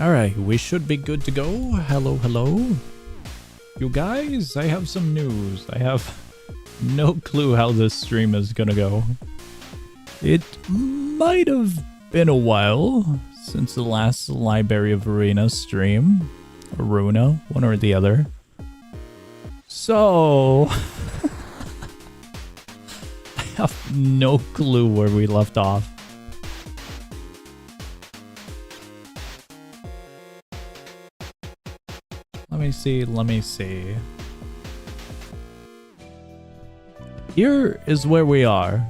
Alright, we should be good to go. Hello. You guys, I have some news. I have no clue how this stream is gonna go. It might have been a while since the last Library of Ruina stream. Or Ruina, one or the other. So... I have no clue where we left off. Let me see. Here is where we are.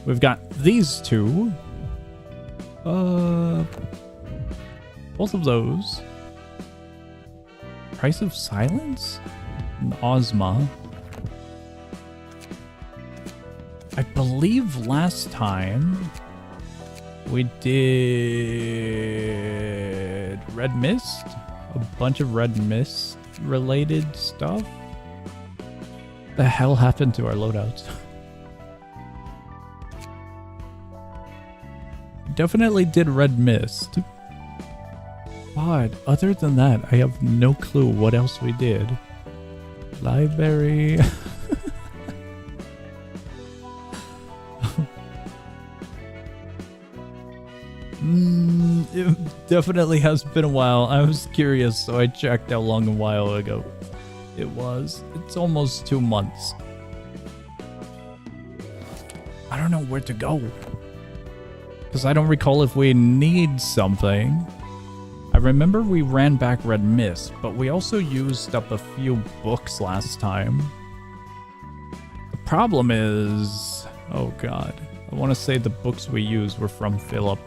We've got these two. Both of those. Price of Silence? And Ozma. I believe last time we did Red Mist. A bunch of Red Mist related stuff. The hell happened to our loadouts? Definitely did Red Mist. But other than that, I have no clue what else we did. Library. It definitely has been a while. I was curious, so I checked how long a while ago it was. It's almost 2 months. I don't know where to go. Because I don't recall if we need something. I remember we ran back Red Mist, but we also used up a few books last time. The problem is... oh god. I want to say the books we used were from Philip.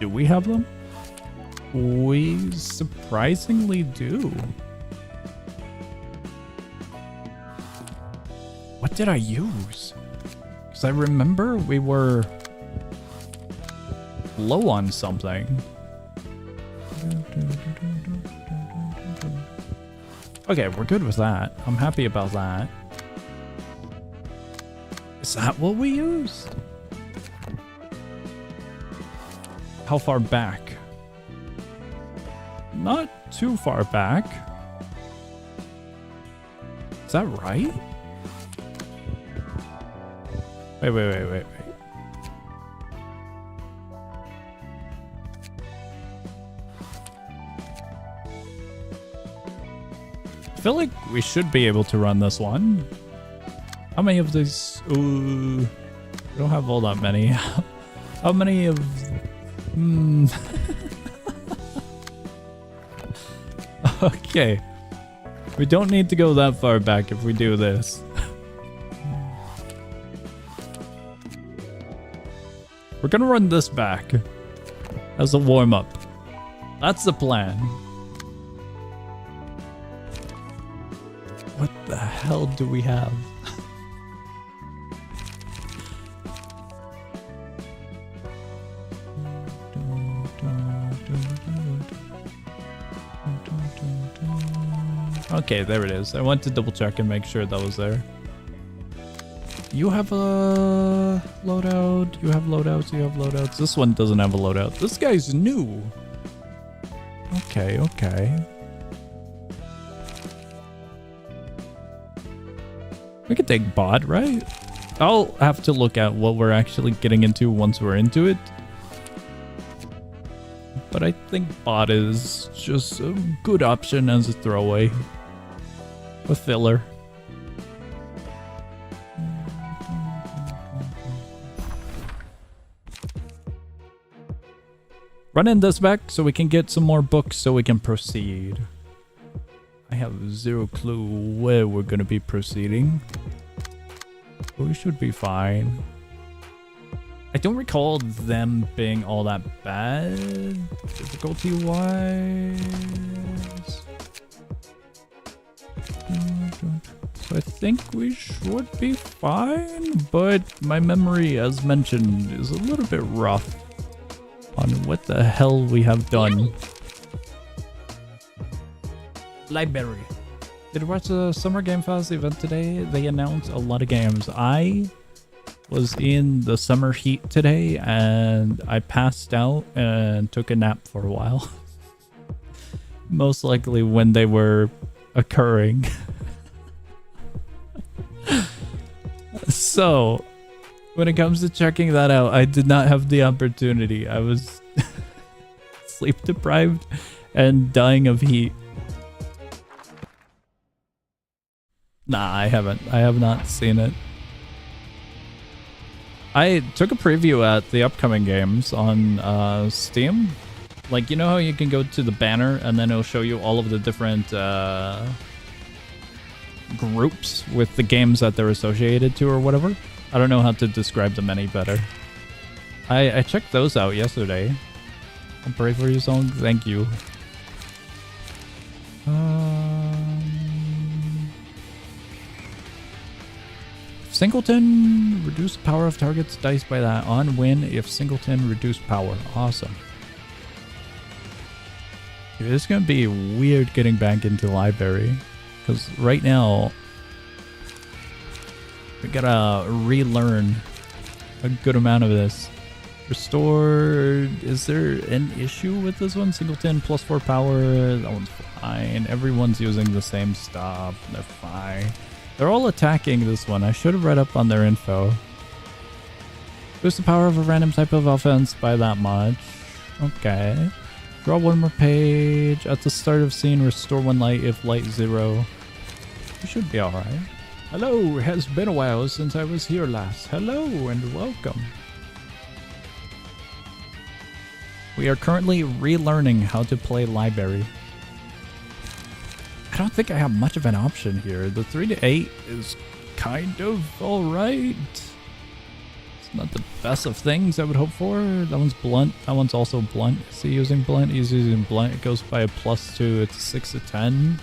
Do we have them? We surprisingly do. What did I use? Because I remember we were low on something. Okay, we're good with that. I'm happy about that. Is that what we used? How far back? Not too far back. Is that right? Wait. I feel like we should be able to run this one. How many of these? Ooh, we don't have all that many. How many of... Okay. We don't need to go that far back if we do this. We're gonna run this back as a warm-up. That's the plan. What the hell do we have? Okay, there it is. I went to double check and make sure that was there. You have a loadout. You have loadouts. You have loadouts. This one doesn't have a loadout. This guy's new. Okay. We could take bot, right? I'll have to look at what we're actually getting into once we're into it. But I think bot is just a good option as a throwaway. A filler. Running this back so we can get some more books so we can proceed. I have zero clue where we're gonna be proceeding. But we should be fine. I don't recall them being all that bad, difficulty-wise. So I think we should be fine, but my memory, as mentioned, is a little bit rough on what the hell we have done. Library. Did you watch the Summer Game Fest event today? They announced a lot of games. I was in the summer heat today and I passed out and took a nap for a while. Most likely when they were occurring. So, when it comes to checking that out, I did not have the opportunity. I was sleep deprived and dying of heat. Nah, I haven't. I have not seen it. I took a preview at the upcoming games on Steam. Like, you know how you can go to the banner and then it'll show you all of the different groups with the games that they're associated to or whatever? I don't know how to describe them any better. I checked those out yesterday. A Pray For You song, thank you. Singleton, reduce power of target's dice by that. On win if Singleton reduce power. Awesome. Dude, it's gonna be weird getting back into library. Because right now, we gotta relearn a good amount of this. Restore, is there an issue with this one? Singleton plus 4 power, that one's fine. Everyone's using the same stuff, they're fine. They're all attacking this one. I should have read up on their info. Boost the power of a random type of offense by that much. Okay. Draw one more page. At the start of scene, restore 1 light if light 0. You should be alright. Hello, it has been a while since I was here last. Hello and welcome. We are currently relearning how to play library. I don't think I have much of an option here. The 3 to 8 is kind of alright. It's not the best of things I would hope for. That one's blunt. That one's also blunt. Is he using blunt? He's using blunt. It goes by a +2. It's 6 to 10.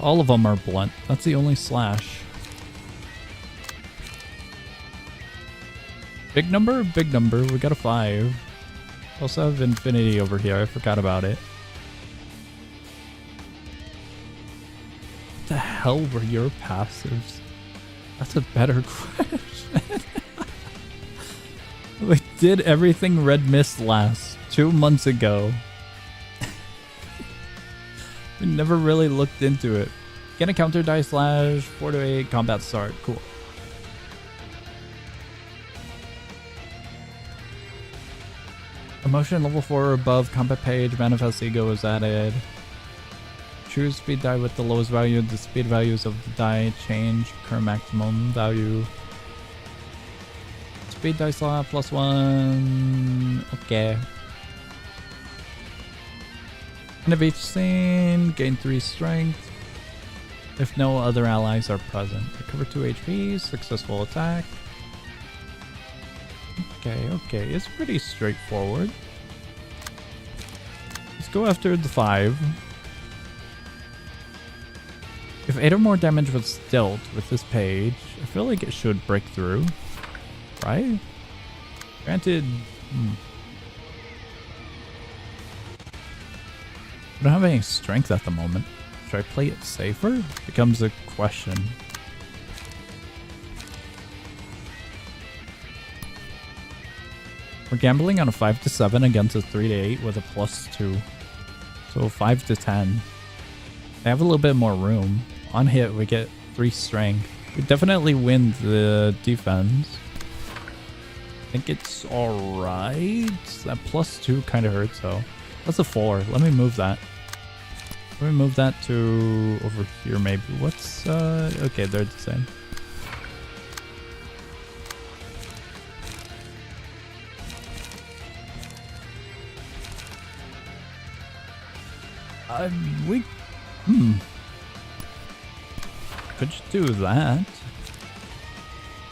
All of them are blunt. That's the only slash. Big number? Big number. We got a 5. Also have infinity over here. I forgot about it. What the hell were your passives? That's a better question. We did everything Red Mist last 2 months ago. We never really looked into it. Get a counter die slash 4 to 8 combat start. Cool. Emotion level 4 or above, combat page, manifest ego is added. Choose speed die with the lowest value. The speed values of the die change. Current maximum value. Speed die slot +1. Okay. End of each scene, gain 3 strength. If no other allies are present. Recover 2 HP, successful attack. Okay, it's pretty straightforward. Let's go after the 5. If 8 or more damage was dealt with this page, I feel like it should break through. Right? Granted... I don't have any strength at the moment. Should I play it safer? Becomes a question. We're gambling on a 5 to 7 against a 3 to 8 with a +2. So 5 to 10. They have a little bit more room. On hit, we get 3 strength. We definitely win the defense. I think it's alright. That +2 kind of hurts though. That's a 4. Let me move that. Let me move that to over here maybe. What's okay, they're the same. We could just do that.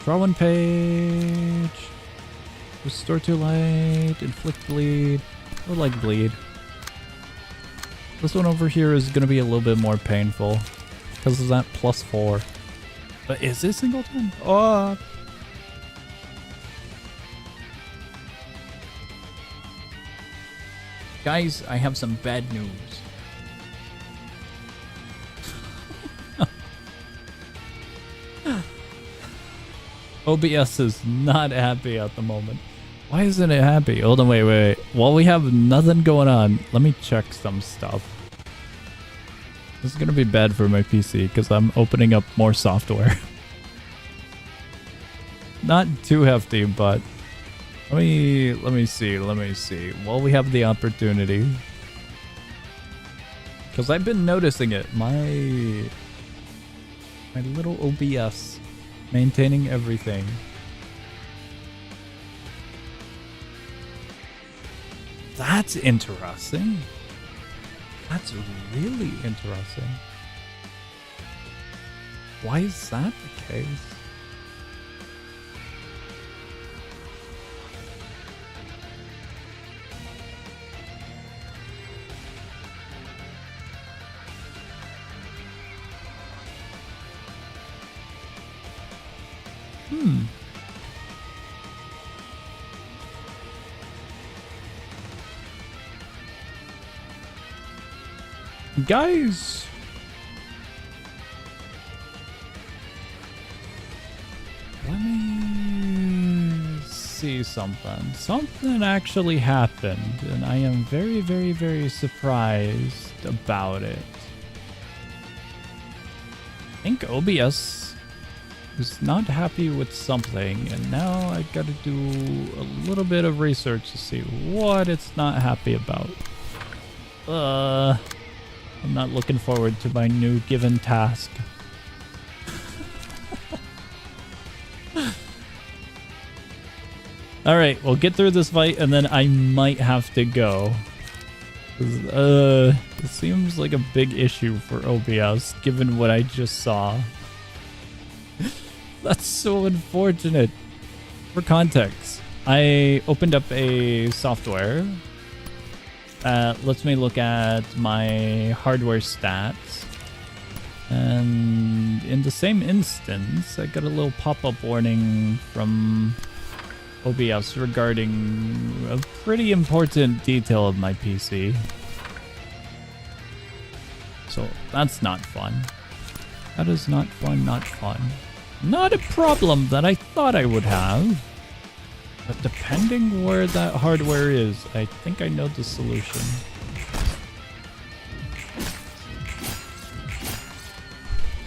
Draw 1 page. Restore 2 light. Inflict bleed. I would like bleed. This one over here is going to be a little bit more painful because of that +4. But is this singleton? Oh! Guys, I have some bad news. OBS is not happy at the moment. Why isn't it happy? Hold on, wait. While we have nothing going on, let me check some stuff. This is gonna be bad for my PC because I'm opening up more software. Not too hefty, but let me see. While we have the opportunity, because I've been noticing it. My little OBS maintaining everything. That's interesting. That's really interesting. Why is that the case? Guys, let me see something. Something actually happened, and I am very, very, very surprised about it. I think OBS is not happy with something, and now I gotta do a little bit of research to see what it's not happy about. I'm not looking forward to my new given task. Alright, we'll get through this fight and then I might have to go. It seems like a big issue for OBS given what I just saw. That's so unfortunate. For context, I opened up a software lets me look at my hardware stats, and in the same instance I got a little pop-up warning from OBS regarding a pretty important detail of my PC. So that's not fun. That is not fun, not fun. Not a problem that I thought I would have. But depending where that hardware is, I think I know the solution.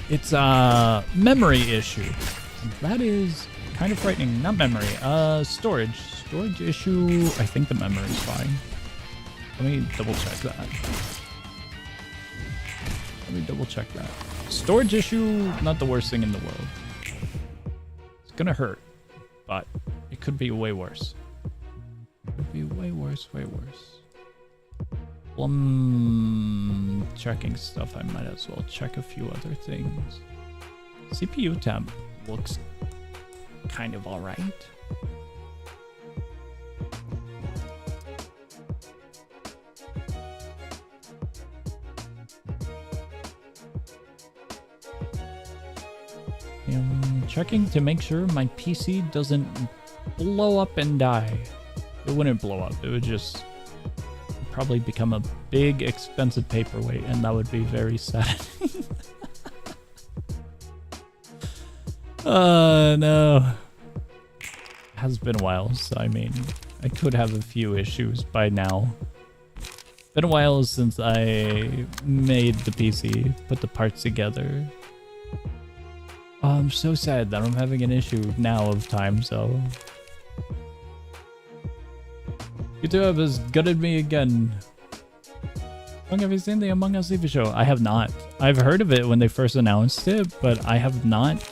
It's a memory issue. That is kind of frightening. Not memory, storage. Storage issue. I think the memory is fine. Let me double check that. Storage issue, not the worst thing in the world. It's gonna hurt, but it could be way worse. Could be way worse. While I'm checking stuff, I might as well check a few other things. CPU temp looks kind of alright. I'm checking to make sure my PC doesn't blow up and die. It wouldn't blow up. It would just probably become a big, expensive paperweight, and that would be very sad. No. It has been a while, so I mean, I could have a few issues by now. Been a while since I made the PC, put the parts together. Oh, I'm so sad that I'm having an issue now of time, so... YouTube has gutted me again. Have you seen the Among Us TV show? I have not. I've heard of it when they first announced it, but I have not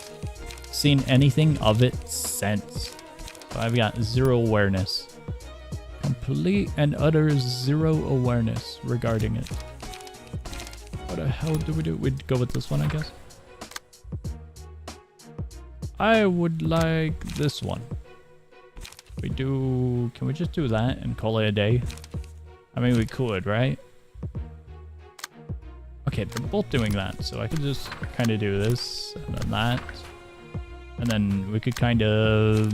seen anything of it since. So I've got zero awareness. Complete and utter zero awareness regarding it. What the hell do we do? We'd go with this one, I guess. I would like this one. Can we just do that and call it a day? I mean, we could, right? Okay, they're both doing that, so I could just kind of do this and then that. And then we could kind of...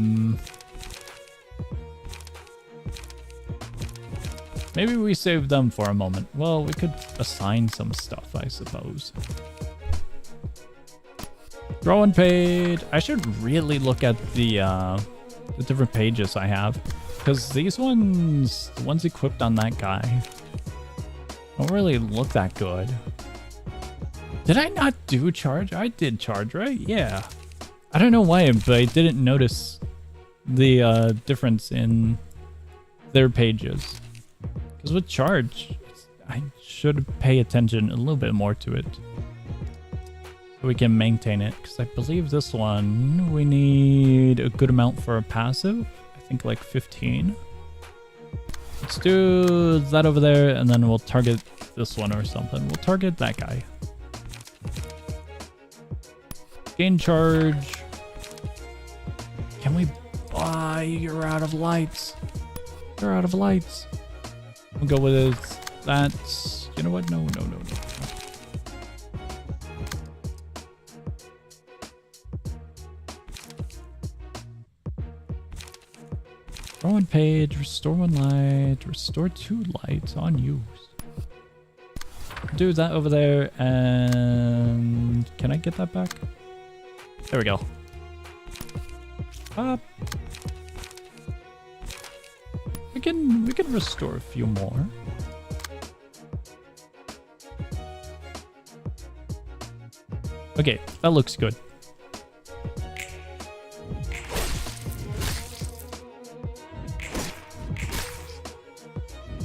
maybe we save them for a moment. Well, we could assign some stuff, I suppose. Drawing page. I should really look at the different pages I have. Because these ones, the ones equipped on that guy, don't really look that good. Did I not do charge? I did charge, right? Yeah. I don't know why, but I didn't notice the difference in their pages. Because with charge, I should pay attention a little bit more to it. So we can maintain it. Because I believe this one, we need a good amount for a passive. I think like 15. Let's do that over there, and then we'll target this one or something. We'll target that guy. Gain charge. Can we... you're out of lights. You're out of lights. We'll go with that. You know what? No. Throw one page, restore one light, restore 2 lights on use. Do that over there, and can I get that back? There we go. Up. We can restore a few more. Okay, that looks good.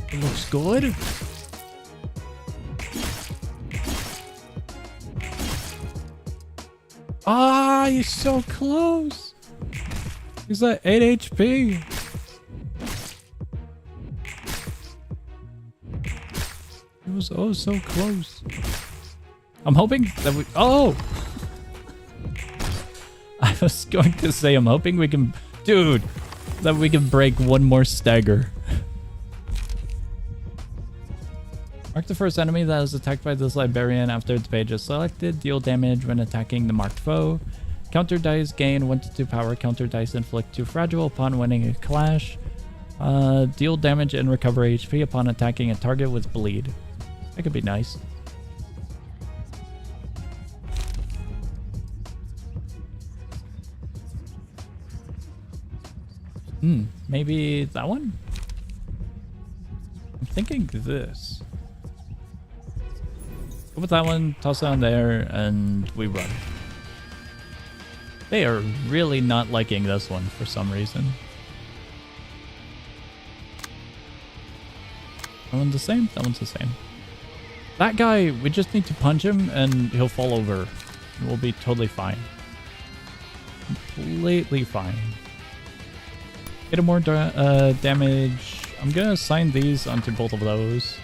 It looks good. Ah, he's so close. He's at 8 HP. It was oh so close. I'm hoping that we... Oh! I was going to say, I'm hoping we can... Dude! That we can break one more stagger. Mark the first enemy that is attacked by this librarian after its page is selected. Deal damage when attacking the marked foe. Counter dice gain 1 to 2 power. Counter dice inflict 2 fragile upon winning a clash. Deal damage and recover HP upon attacking a target with bleed. That could be nice. Maybe that one? I'm thinking this. Go with that one, toss it on there, and we run. They are really not liking this one for some reason. That one's the same? That one's the same. That guy, we just need to punch him and he'll fall over. We'll be totally fine. Completely fine. Get more damage. I'm gonna assign these onto both of those.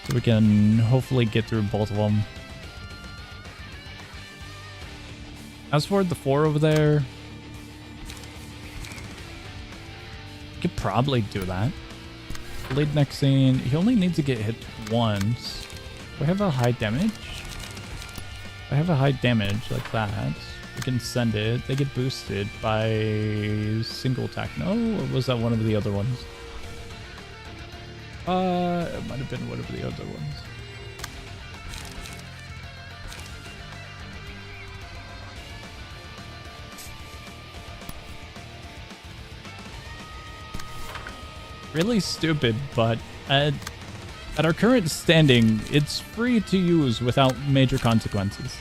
So we can hopefully get through both of them. As for the 4 over there, we could probably do that. Blade next scene. He only needs to get hit once. Do I have a high damage? If I have a high damage like that, we can send it. They get boosted by single attack. No, or was that one of the other ones? It might have been one of the other ones. Really stupid, but at our current standing, it's free to use without major consequences.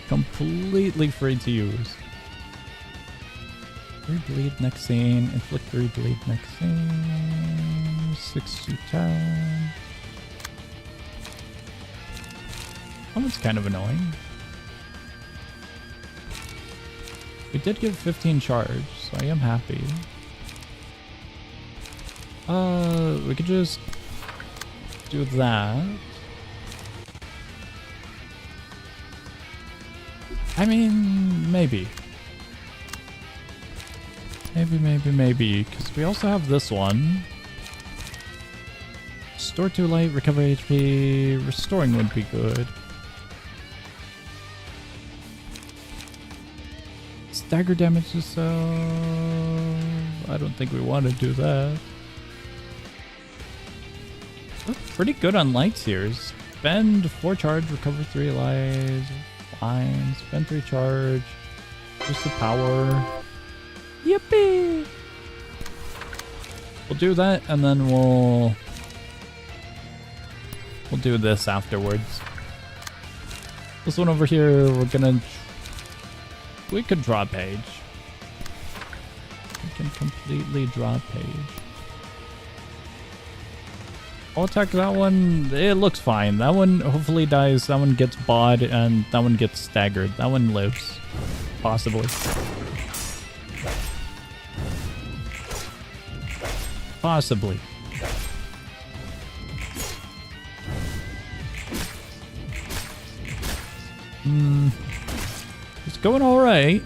Completely free to use. 3 bleed next scene. Inflict 3 bleed next scene. 6 to 10. That one's kind of annoying. We did get 15 charge, so I am happy. We could just do that. I mean, maybe. Maybe, because we also have this one. Restore 2 light, recover HP. Restoring would be good. Stagger damage yourself. I don't think we want to do that. We're pretty good on lights here. Spend 4 charge, recover 3 lives. Fine. Spend 3 charge. Boost the power. Yippee! We'll do that, and then we'll do this afterwards. This one over here, we could draw a page. We can completely draw a page. I'll attack that one. It looks fine. That one hopefully dies. That one gets bod, and that one gets staggered. That one lives. Possibly. Possibly. It's going alright.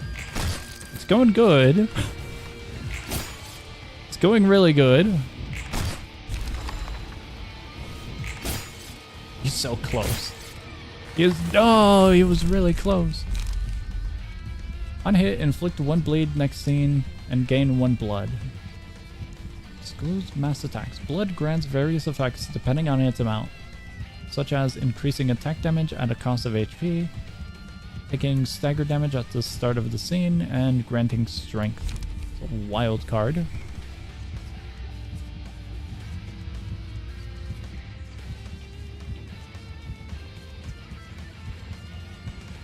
It's going good. It's going really good. He's so close. He was really close. On hit, inflict 1 bleed next scene and gain 1 blood. Excludes mass attacks. Blood grants various effects depending on its amount, such as increasing attack damage at a cost of HP, taking stagger damage at the start of the scene, and granting strength. It's a wild card.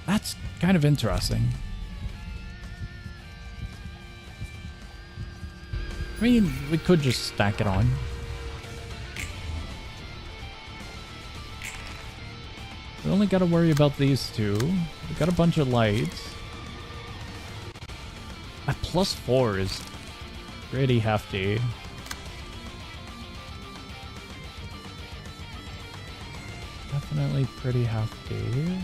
That's kind of interesting. I mean, we could just stack it on. We only gotta worry about these two. We got a bunch of lights. A +4 is pretty hefty. Definitely pretty hefty.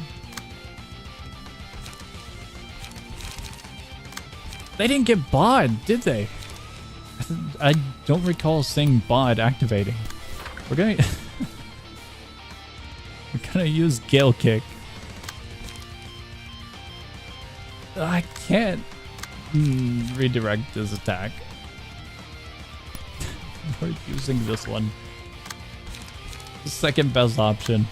They didn't get bod, did they? I don't recall seeing bod activating. We're gonna use Gale Kick. I can't redirect this attack. We're using this one. The second best option.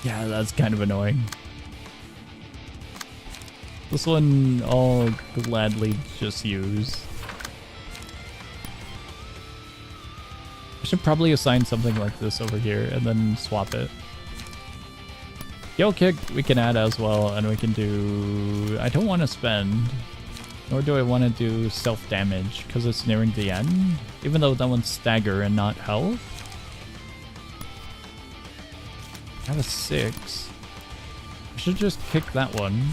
Yeah, that's kind of annoying. This one I'll gladly just use. I should probably assign something like this over here and then swap it. Gale Kick we can add as well, and we can do... I don't want to spend, nor do I want to do self-damage because it's nearing the end, even though that one's stagger and not health. I have a 6. I should just kick that one.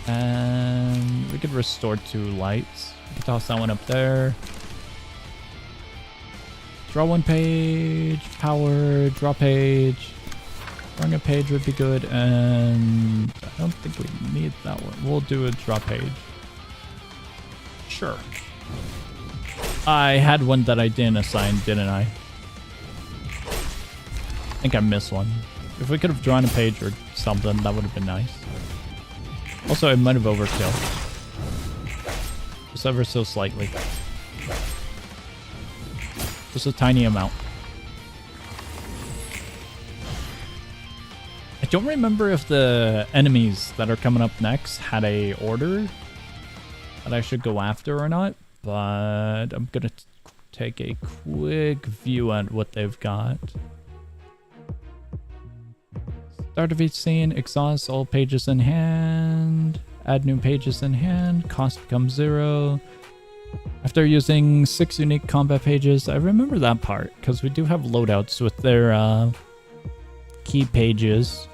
And we could restore 2 lights. We can toss that one up there. Draw 1 page, power, draw page. Drawing a page would be good, and I don't think we need that one. We'll do a draw page. Sure. I had one that I didn't assign, didn't I? I think I missed one. If we could have drawn a page or something, that would have been nice. Also, it might have overkill. Just ever so slightly. Just a tiny amount. I don't remember if the enemies that are coming up next had a order that I should go after or not, but I'm gonna take a quick view at what they've got. Start of each scene, exhaust all pages in hand, add new pages in hand, cost becomes 0. After using 6 unique combat pages, I remember that part, because we do have loadouts with their key pages.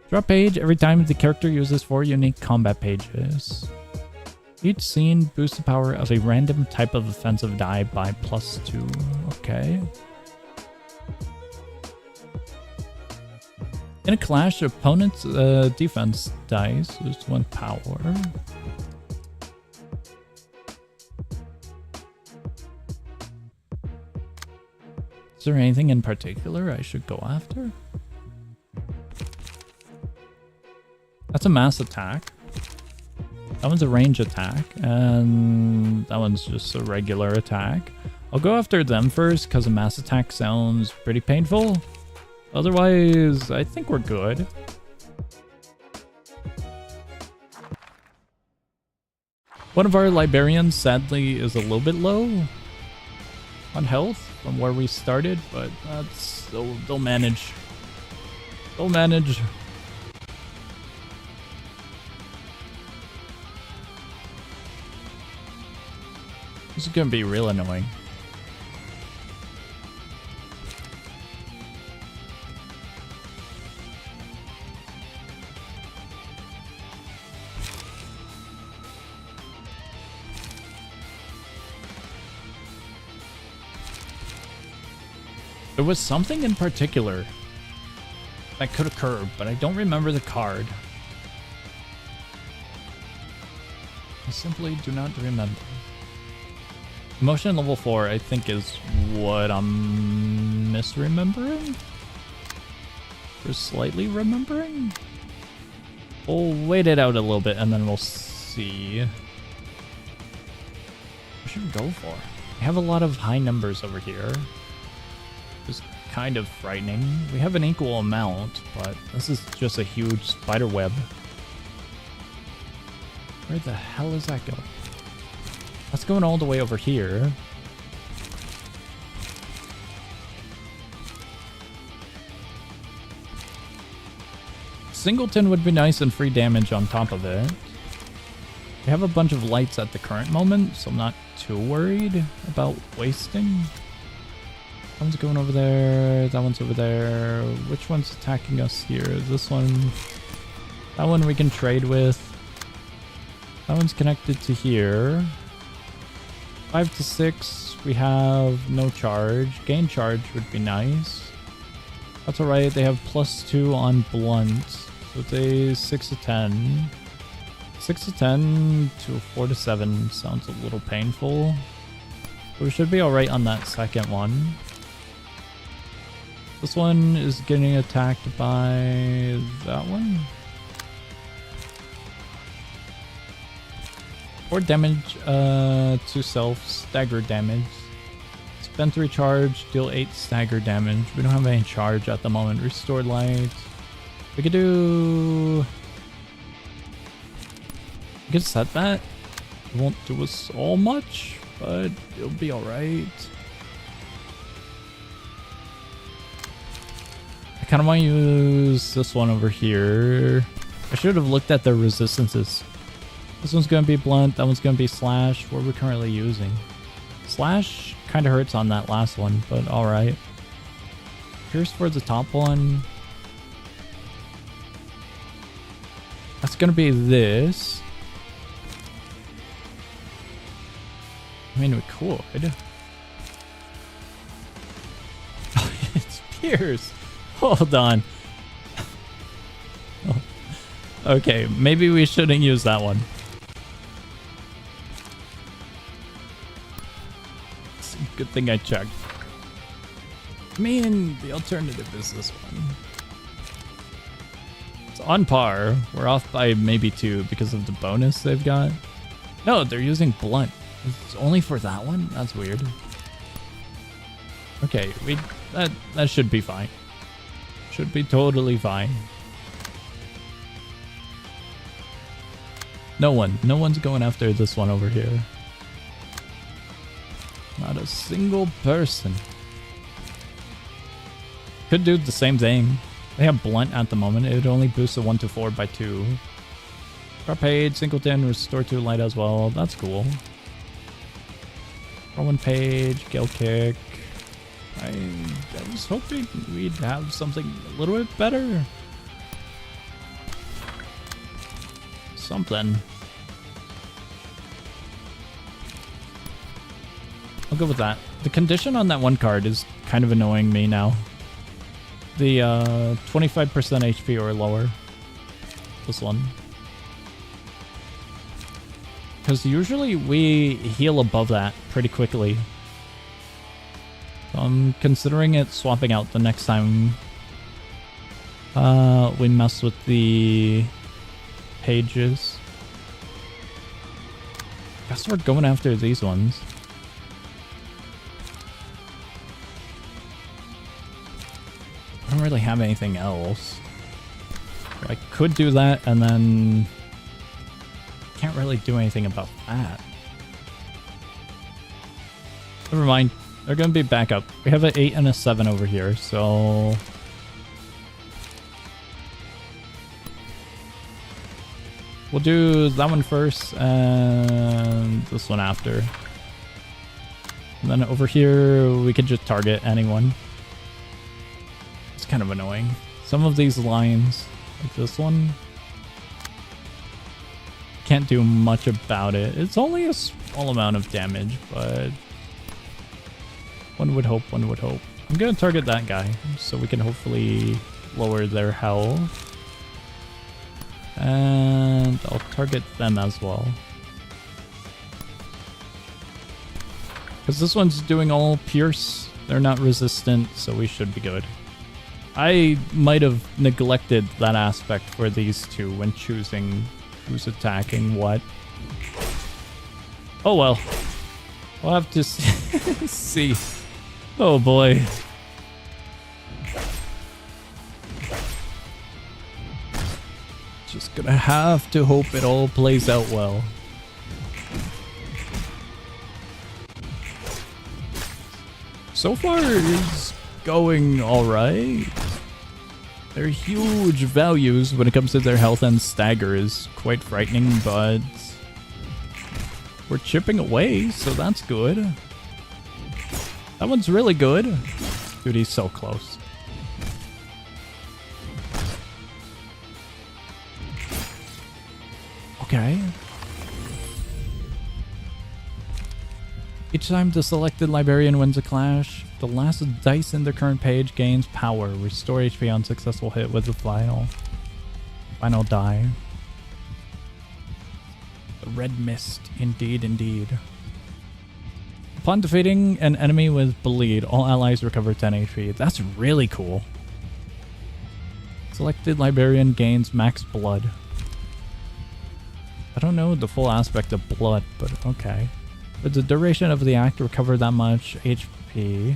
Draw page every time the character uses 4 unique combat pages. Each scene boosts the power of a random type of offensive die by +2. Okay. In a clash, opponent's defense dice lose 1 power. Is there anything in particular I should go after? That's a mass attack. That one's a range attack, and that one's just a regular attack. I'll go after them first because a mass attack sounds pretty painful. Otherwise, I think we're good. One of our librarians, sadly, is a little bit low on health from where we started, but they'll manage. They'll manage. This is gonna be real annoying. There was something in particular that could occur, but I don't remember the card. I simply do not remember. Emotion level 4, I think, is what I'm misremembering? Or slightly remembering? We'll wait it out a little bit and then we'll see. What should we go for? We have a lot of high numbers over here. Just kind of frightening. We have an equal amount, but this is just a huge spider web. Where the hell is that going? That's going all the way over here. Singleton would be nice and free damage on top of it. We have a bunch of lights at the current moment, so I'm not too worried about wasting. That one's going over there. That one's over there. Which one's attacking us here? This one. That one we can trade with. That one's connected to here. 5 to 6. We have no charge. Gain charge would be nice. That's alright. They have +2 on blunt. So it's a 6 to 10. 6 to 10 to 4 to 7 sounds a little painful. But we should be alright on that second one. This one is getting attacked by that one. 4 damage to self, stagger damage. Spend 3 charge, deal 8 stagger damage. We don't have any charge at the moment. Restore light. We could do... We could set that. It won't do us all much, but it'll be alright. I kind of want to use this one over here. I should have looked at the resistances. This one's going to be blunt. That one's going to be slash. What are we currently using? Slash kind of hurts on that last one, but alright. Pierce for the top one. That's going to be this. I mean, we could. It's Pierce. Hold on. Oh. Okay, maybe we shouldn't use that one. It's a good thing I checked. I mean, the alternative is this one. It's on par. We're off by maybe 2 because of the bonus they've got. No, they're using blunt. It's only for that one? That's weird. Okay, that should be fine. Should be totally fine. No one's going after this one over here. Not a single person. Could do the same thing. They have blunt at the moment. It would only boost the 1 to 4 by 2. Carpade, Singleton, restore 2 light as well. That's cool. One page, Gale Kick. I was hoping we'd have something a little bit better. Something. I'll go with that. The condition on that one card is kind of annoying me now. The 25% HP or lower. This one. Because usually we heal above that pretty quickly. So I'm considering it swapping out the next time we mess with the pages. Guess we're going after these ones. don't really have anything else. I could do that, and then can't really do anything about that. Never mind. They're gonna be back up. We have an 8 and a 7 over here, so we'll do that one first and this one after. And then over here, we could just target anyone. It's kind of annoying. Some of these lines, like this one, can't do much about it. It's only a small amount of damage, but one would hope, one would hope. I'm gonna target that guy, so we can hopefully lower their health. And I'll target them as well. Because this one's doing all pierce. They're not resistant, so we should be good. I might have neglected that aspect for these two when choosing who's attacking what. Oh well. We'll have to see. Oh boy. Just gonna have to hope it all plays out well. So far, it's going alright. They're huge values when it comes to their health, and stagger is quite frightening, but we're chipping away, so that's good. That one's really good. Dude, he's so close. Okay. Each time the selected librarian wins a clash, the last dice in the current page gains power. Restore HP on successful hit with the final die. The red mist, indeed, indeed. Upon defeating an enemy with bleed, all allies recover 10 HP. That's really cool. Selected librarian gains max blood. I don't know the full aspect of blood, but okay. For the duration of the act, recover that much HP.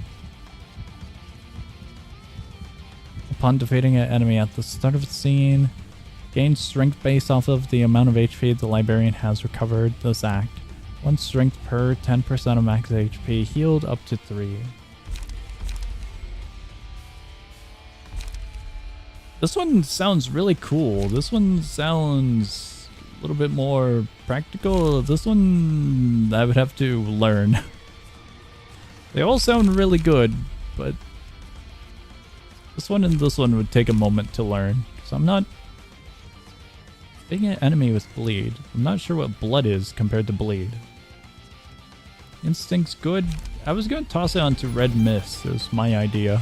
Upon defeating an enemy at the start of the scene, gain strength based off of the amount of HP the librarian has recovered this act. 1 strength per 10% of max HP, healed up to 3. This one sounds really cool. This one sounds a little bit more practical. This one I would have to learn. They all sound really good, but this one and this one would take a moment to learn. So I'm not being an enemy with bleed. I'm not sure what blood is compared to bleed. Instinct's good. I was going to toss it onto red mist. It was my idea.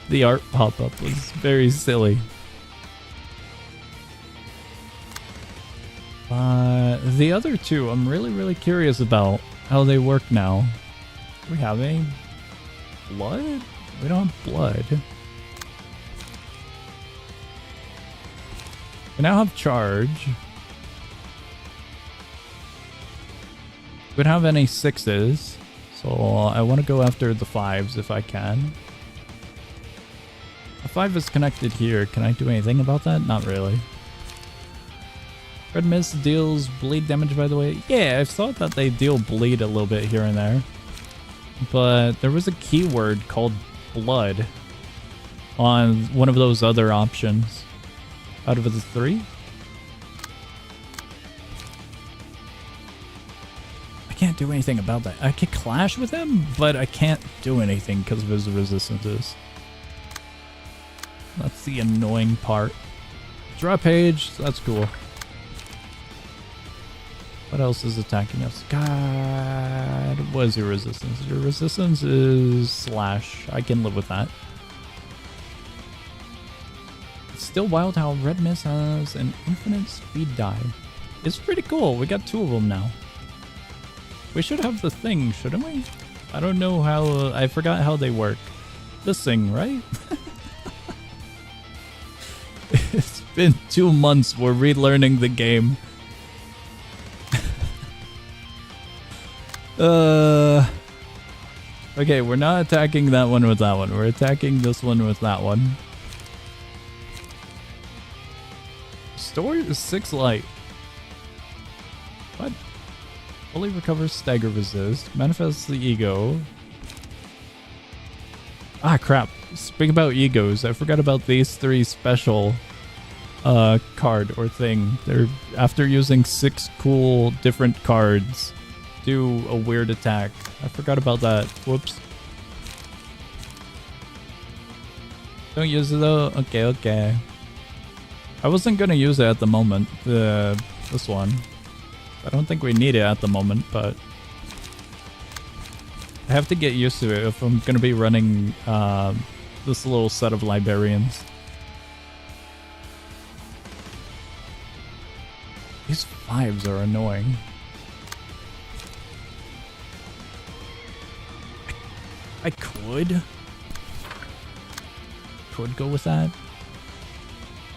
The art pop-up was very silly. The other two, I'm really curious about how they work now. Do we have any blood? We don't have blood. We now have charge. We don't have any 6s, so I want to go after the 5s if I can. The 5 is connected here. Can I do anything about that? Not really. Red mist deals bleed damage, by the way. Yeah, I thought that they deal bleed a little bit here and there. But there was a keyword called blood on one of those other options. Out of the 3? I can't do anything about that. I could clash with him, but I can't do anything because of his resistances. That's the annoying part. Draw page, that's cool. What else is attacking us? God, what is your resistance? Your resistance is slash. I can live with that. It's still wild how Red Mist has an infinite speed die. It's pretty cool. We got 2 of them now. We should have the thing, shouldn't we? I don't know how. I forgot how they work. This thing, right? It's been 2 months. We're relearning the game. If Okay, we're not attacking that one with that one. We're attacking this one with that one. Store is 6 light. What? Fully recovers stagger resist. Manifests the ego. Ah, crap. Speak about egos. I forgot about these 3 special card or thing. They're after using 6 cool different cards, do a weird attack. I forgot about that. Whoops. Don't use it though? Okay, okay. I wasn't gonna use it at the moment. This one. I don't think we need it at the moment, but I have to get used to it if I'm gonna be running this little set of librarians. These 5s are annoying. I could go with that.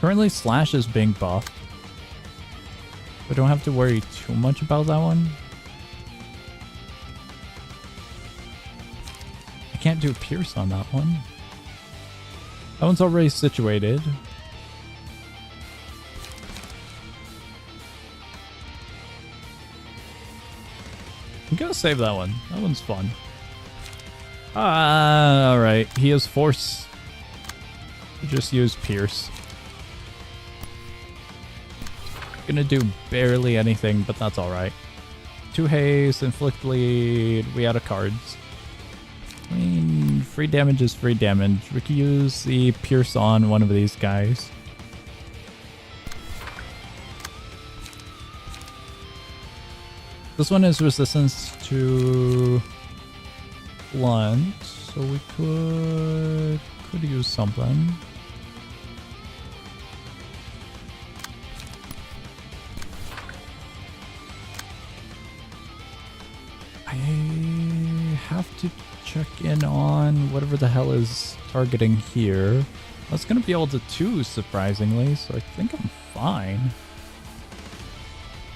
Currently Slash is being buffed. I don't have to worry too much about that one. I can't do Pierce on that one. That one's already situated. I'm gonna save that one. That one's fun. Alright. He has force. Just use Pierce. Gonna do barely anything, but that's alright. 2 haste, inflict bleed. We out of cards. I mean, free damage is free damage. We could use the Pierce on one of these guys. This one is resistance to blunt, so we could use something. I have to check in on whatever the hell is targeting here. That's gonna be all the 2s, surprisingly, so I think I'm fine.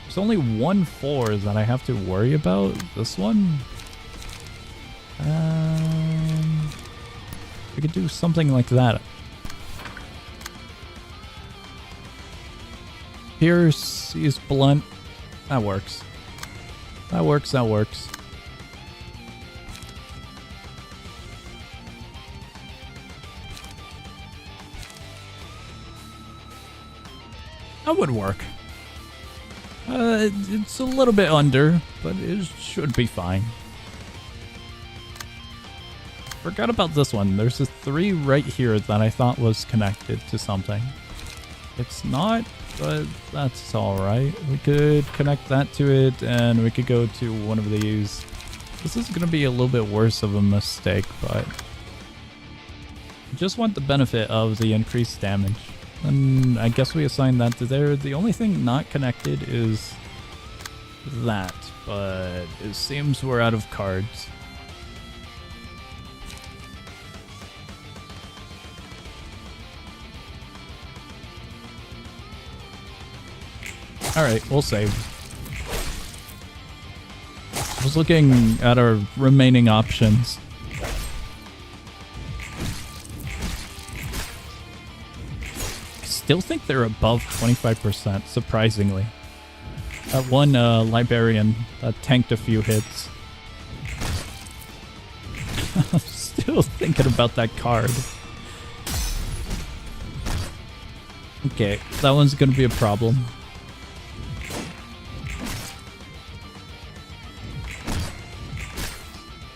There's only 1 4 that I have to worry about. This one? We could do something like that. Pierce, use blunt. That works. That works, that works. That would work. It's a little bit under, but it should be fine. Forgot about this one. There's a 3 right here that I thought was connected to something. It's not, but that's alright. We could connect that to it, and we could go to one of these. This is going to be a little bit worse of a mistake, but I just want the benefit of the increased damage. And I guess we assign that to there. The only thing not connected is that, but it seems we're out of cards. Alright, we'll save. I was looking at our remaining options. Still think they're above 25%, surprisingly. That one librarian tanked a few hits. I'm still thinking about that card. Okay, that one's gonna be a problem.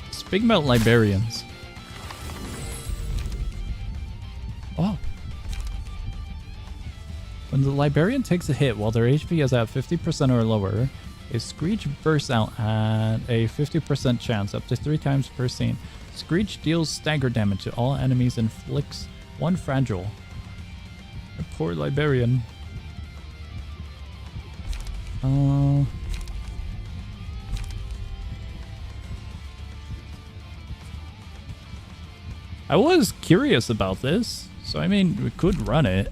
Speaking about librarians. Oh. When the librarian takes a hit while their HP is at 50% or lower, a Screech bursts out at a 50% chance up to 3 times per scene. Screech deals stagger damage to all enemies and inflicts 1 fragile. A poor librarian. I was curious about this, so I mean, we could run it.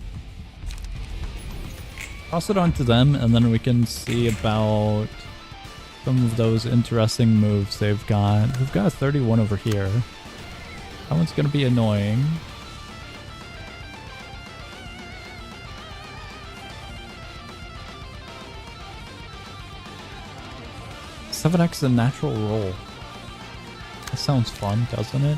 Toss it onto them, and then we can see about some of those interesting moves they've got. We've got a 31 over here. That one's gonna be annoying. $7X a natural roll. That sounds fun, doesn't it?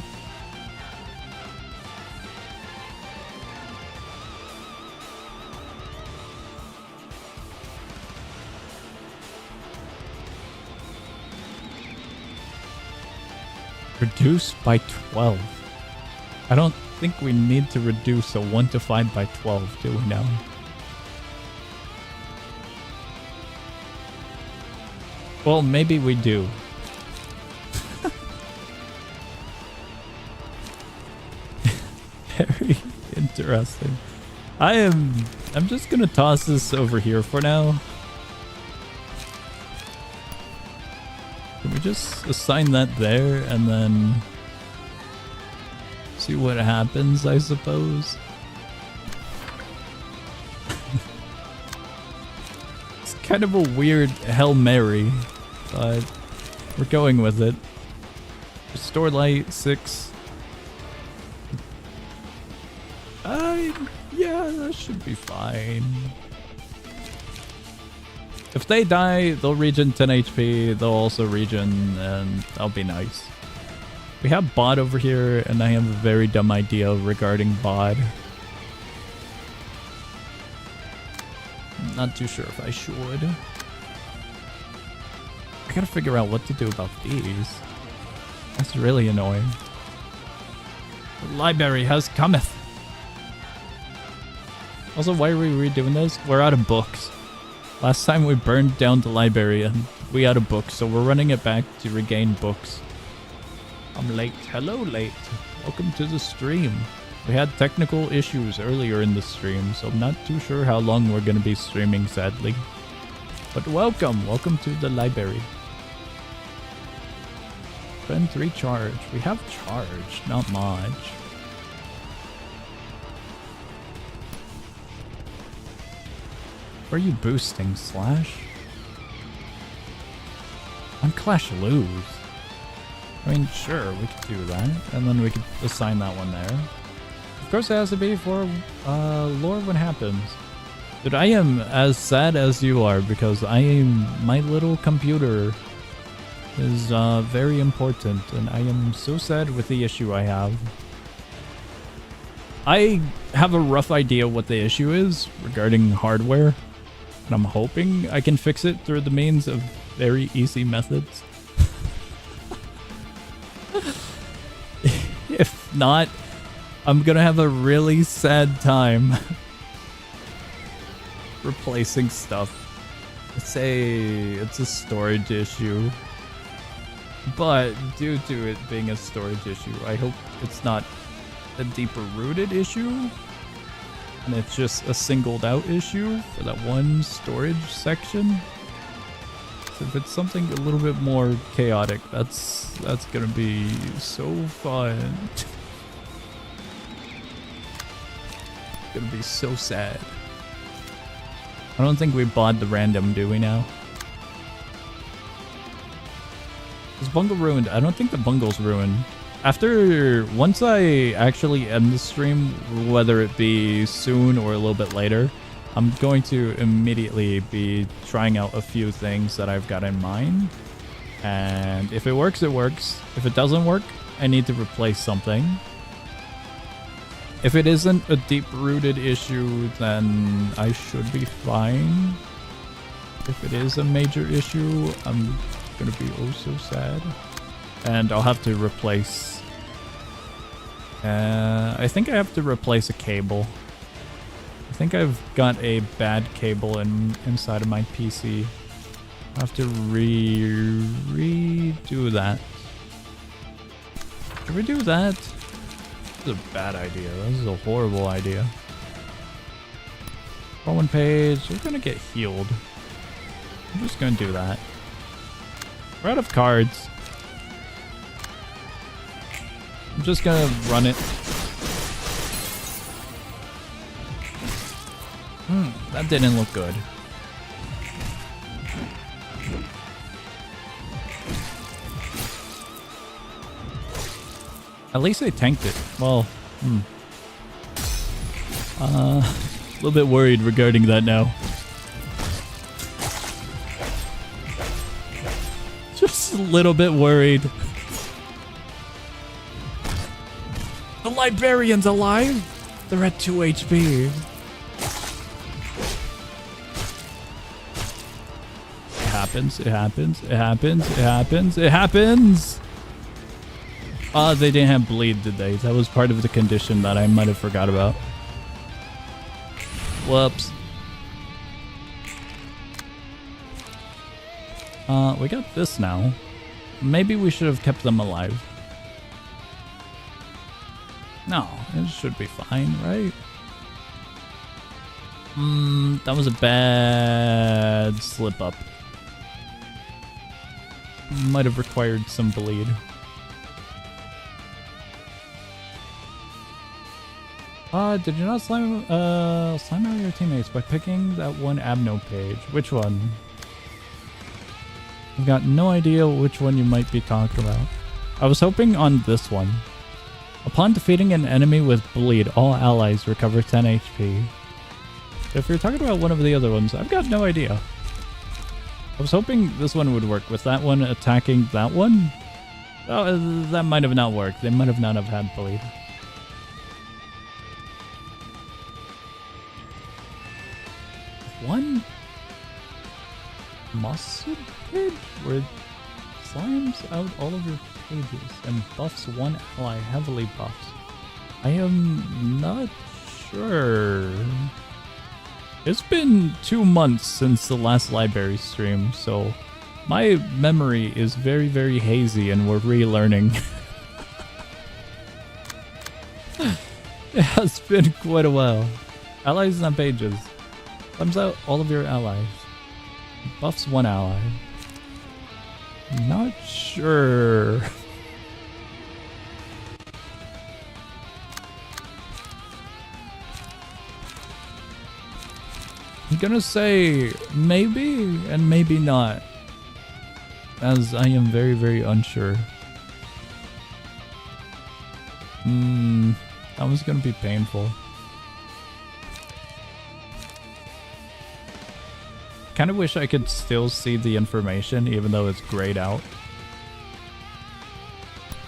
Reduce by 12. I don't think we need to reduce a 1 to 5 by 12, do we now? Well, maybe we do. Very interesting. I'm just gonna toss this over here for now. Can we just assign that there and then see what happens, I suppose? It's kind of a weird Hail Mary, but we're going with it. Restore light, 6. Yeah, that should be fine. If they die, they'll regen 10 HP, they'll also regen, and that'll be nice. We have bot over here, and I have a very dumb idea regarding bot. I'm not too sure if I should. I gotta figure out what to do about these. That's really annoying. The library has cometh. Also, why are we redoing this? We're out of books. Last time we burned down the library and we out of books, so we're running it back to regain books. I'm late. Hello, late. Welcome to the stream. We had technical issues earlier in the stream, so I'm not too sure how long we're going to be streaming, sadly. But welcome. Welcome to the library. Spend 3 charge. We have charge, not much. Where are you boosting, Slash? On Clash Lose. I mean, sure, we could do that. And then we could assign that one there. Of course it has to be for lore when happens. Dude, I am as sad as you are because my little computer is very important. And I am so sad with the issue I have. I have a rough idea what the issue is regarding hardware. And I'm hoping I can fix it through the means of very easy methods. If not, I'm gonna have a really sad time replacing stuff. It's a storage issue. But due to it being a storage issue, I hope it's not a deeper rooted issue. And it's just a singled out issue for that one storage section. So if it's something a little bit more chaotic, that's gonna be so fun. It's gonna be so sad. I don't think we bought the random, do we now? Is Bungle ruined? I don't think the Bungle's ruined. Once I actually end the stream, whether it be soon or a little bit later, I'm going to immediately be trying out a few things that I've got in mind. And if it works, it works. If it doesn't work, I need to replace something. If it isn't a deep-rooted issue, then I should be fine. If it is a major issue, I'm gonna be oh so sad. And I'll have to replace... I think I have to replace a cable. I think I've got a bad cable inside of my PC. I have to redo that. Can we do that? This is a bad idea. This is a horrible idea. Roman page. We're gonna get healed. I'm just gonna do that. We're out of cards. I'm just gonna run it. That didn't look good. At least they tanked it. Well, a little bit worried regarding that now. Just a little bit worried. The librarian's alive? They're at 2 HP. It happens, it happens, it happens, it happens, it happens! They didn't have bleed, did they? That was part of the condition that I might have forgot about. Whoops. We got this now. Maybe we should have kept them alive. No, it should be fine, right? That was a bad slip up. Might have required some bleed. Did you not slime out your teammates by picking that one Abno page? Which one? I've got no idea which one you might be talking about. I was hoping on this one. Upon defeating an enemy with bleed, all allies recover 10 HP. If you're talking about one of the other ones, I've got no idea. I was hoping this one would work. With that one attacking that one? Oh, that might have not worked. They might have not have had bleed. One muscle page where it slimes out all of your pages and buffs one ally heavily buffs. I am not sure. It's been 2 months since the last library stream, so my memory is very, very hazy and we're relearning. It has been quite a while. Allies and pages. Thumbs out all of your allies. Buffs one ally. Not sure. I'm gonna say maybe and maybe not, as I am very, very unsure. That was gonna be painful. Kind of wish I could still see the information even though it's grayed out.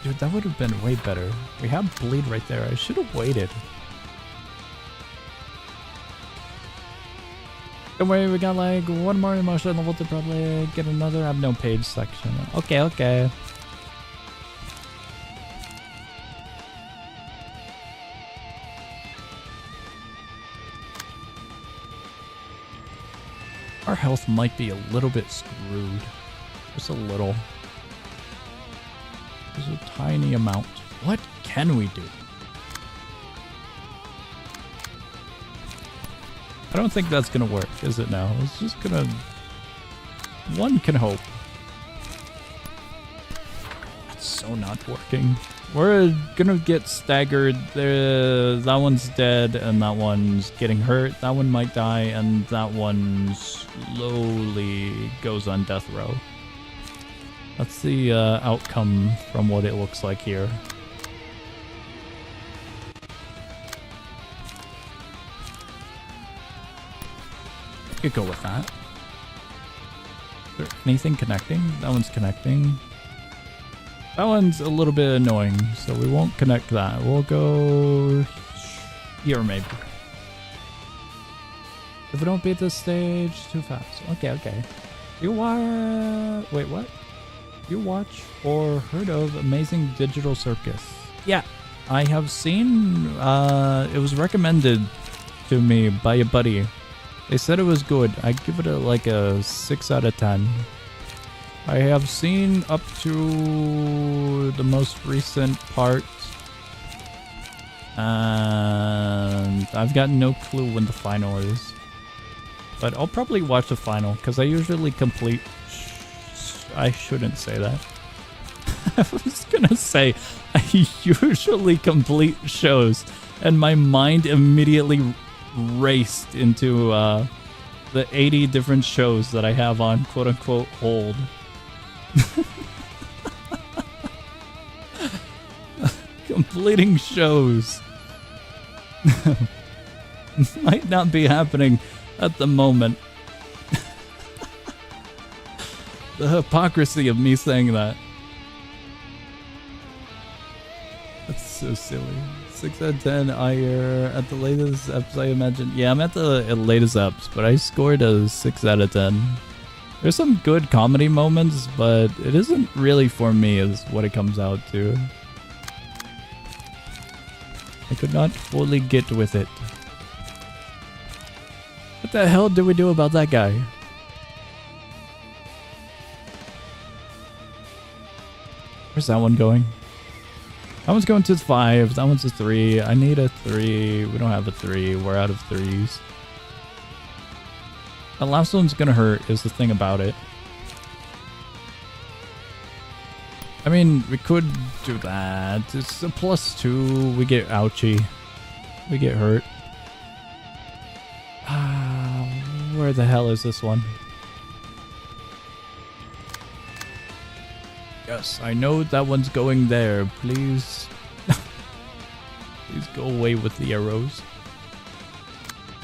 Dude, that would have been way better. We have bleed right there. I should have waited. Don't worry, we got like one more emotion level to probably get another Abno page section. Okay, okay. Our health might be a little bit screwed. Just a little. Just a tiny amount. What can we do? I don't think that's gonna work, is it now? It's just gonna... One can hope. That's so not working. We're gonna get staggered. That one's dead, and that one's getting hurt. That one might die, and that one slowly goes on death row. That's the outcome from what it looks like here. Could go with that. Is there anything connecting? That one's connecting. That one's a little bit annoying, so we won't connect that. We'll go here maybe. If we don't beat this stage too fast. Okay, okay. You watch... Wait, what? You watch or heard of Amazing Digital Circus? Yeah, I have seen... it was recommended to me by a buddy. They said it was good. I give it like a 6 out of 10. I have seen up to the most recent part. And I've got no clue when the final is. But I'll probably watch the final because I usually complete... I shouldn't say that. I was gonna say I usually complete shows and my mind immediately raced into the 80 different shows that I have on quote-unquote hold. Completing shows might not be happening at the moment. The hypocrisy of me saying that. That's so silly. 6 out of 10. You're at the latest eps, I imagine. Yeah, I'm at the latest eps, but I scored a 6 out of 10. There's some good comedy moments, but it isn't really for me is what it comes out to. I could not fully get with it. What the hell do we do about that guy? Where's that one going? That one's going to 5. That one's a 3. I need a 3. We don't have a 3. We're out of 3s. The last one's gonna hurt is the thing about it. I mean, we could do that. It's a +2. We get ouchie. We get hurt. Where the hell is this one? Yes, I know that one's going there. Please. Please go away with the arrows.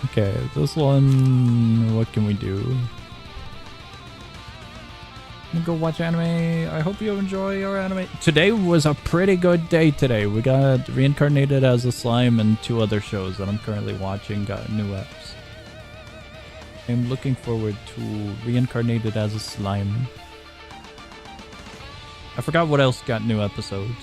Okay, this one... What can we do? I'm gonna go watch anime. I hope you enjoy our anime. Today was a pretty good day today. We got Reincarnated as a Slime and 2 other shows that I'm currently watching got new eps. I'm looking forward to Reincarnated as a Slime. I forgot what else got new episodes.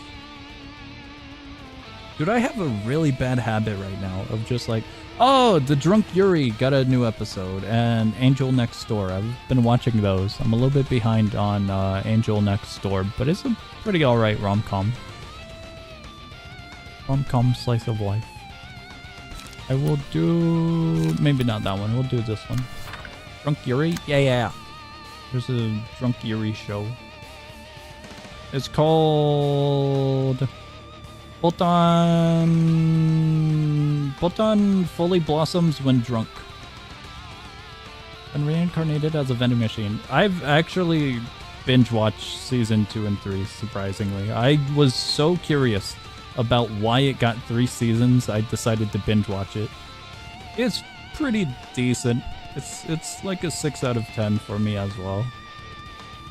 Dude, I have a really bad habit right now of just like, oh, the Drunk Yuri got a new episode, and Angel Next Door. I've been watching those. I'm a little bit behind on Angel Next Door, but it's a pretty alright rom-com. Rom-com slice of life. I will do... maybe not that one. We'll do this one. Drunk Yuri? Yeah. There's a Drunk Yuri show. It's called... Botan fully blossoms when drunk. And reincarnated as a vending machine. I've actually binge watched season 2 and 3, surprisingly. I was so curious about why it got 3 seasons, I decided to binge watch it. It's pretty decent. It's like a 6 out of 10 for me as well.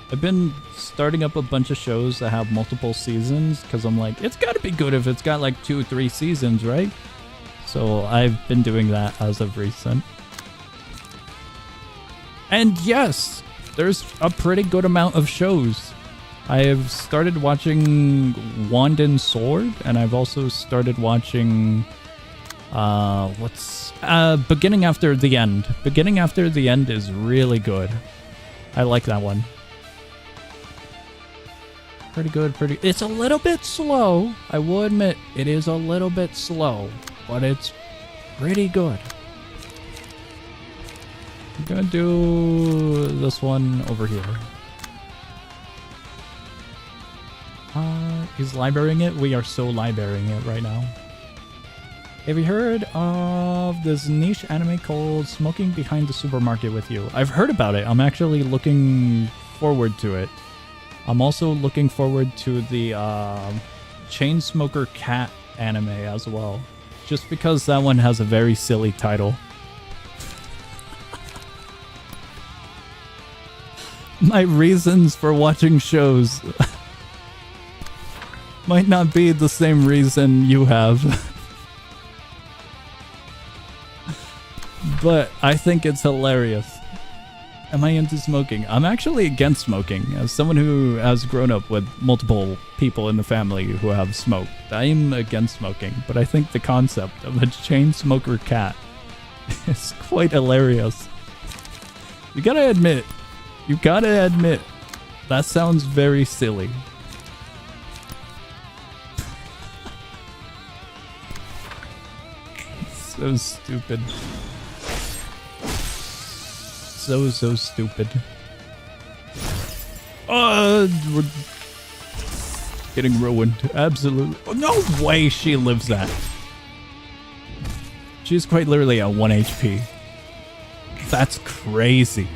I've been starting up a bunch of shows that have multiple seasons because I'm like, it's got to be good if it's got like 2 or 3 seasons, right? So I've been doing that as of recent. And yes, there's a pretty good amount of shows. I have started watching Wand and Sword, and I've also started watching Beginning After the End. Beginning After the End is really good. I like that one. Pretty good, it's a little bit slow. I will admit it is a little bit slow, but it's pretty good. I'm gonna do this one over here. He's librarying it. We are so librarying it right now. Have you heard of this niche anime called Smoking Behind the Supermarket with You? I've heard about it. I'm actually looking forward to it. I'm also looking forward to the Chainsmoker Cat anime as well. Just because that one has a very silly title. My reasons for watching shows might not be the same reason you have. But I think it's hilarious. Am I into smoking? I'm actually against smoking. As someone who has grown up with multiple people in the family who have smoked, I'm against smoking. But I think the concept of a chain smoker cat is quite hilarious. You gotta admit, that sounds very silly. So stupid. So stupid. We're getting ruined. Absolutely. No way she lives that. She's quite literally at 1 HP. That's crazy.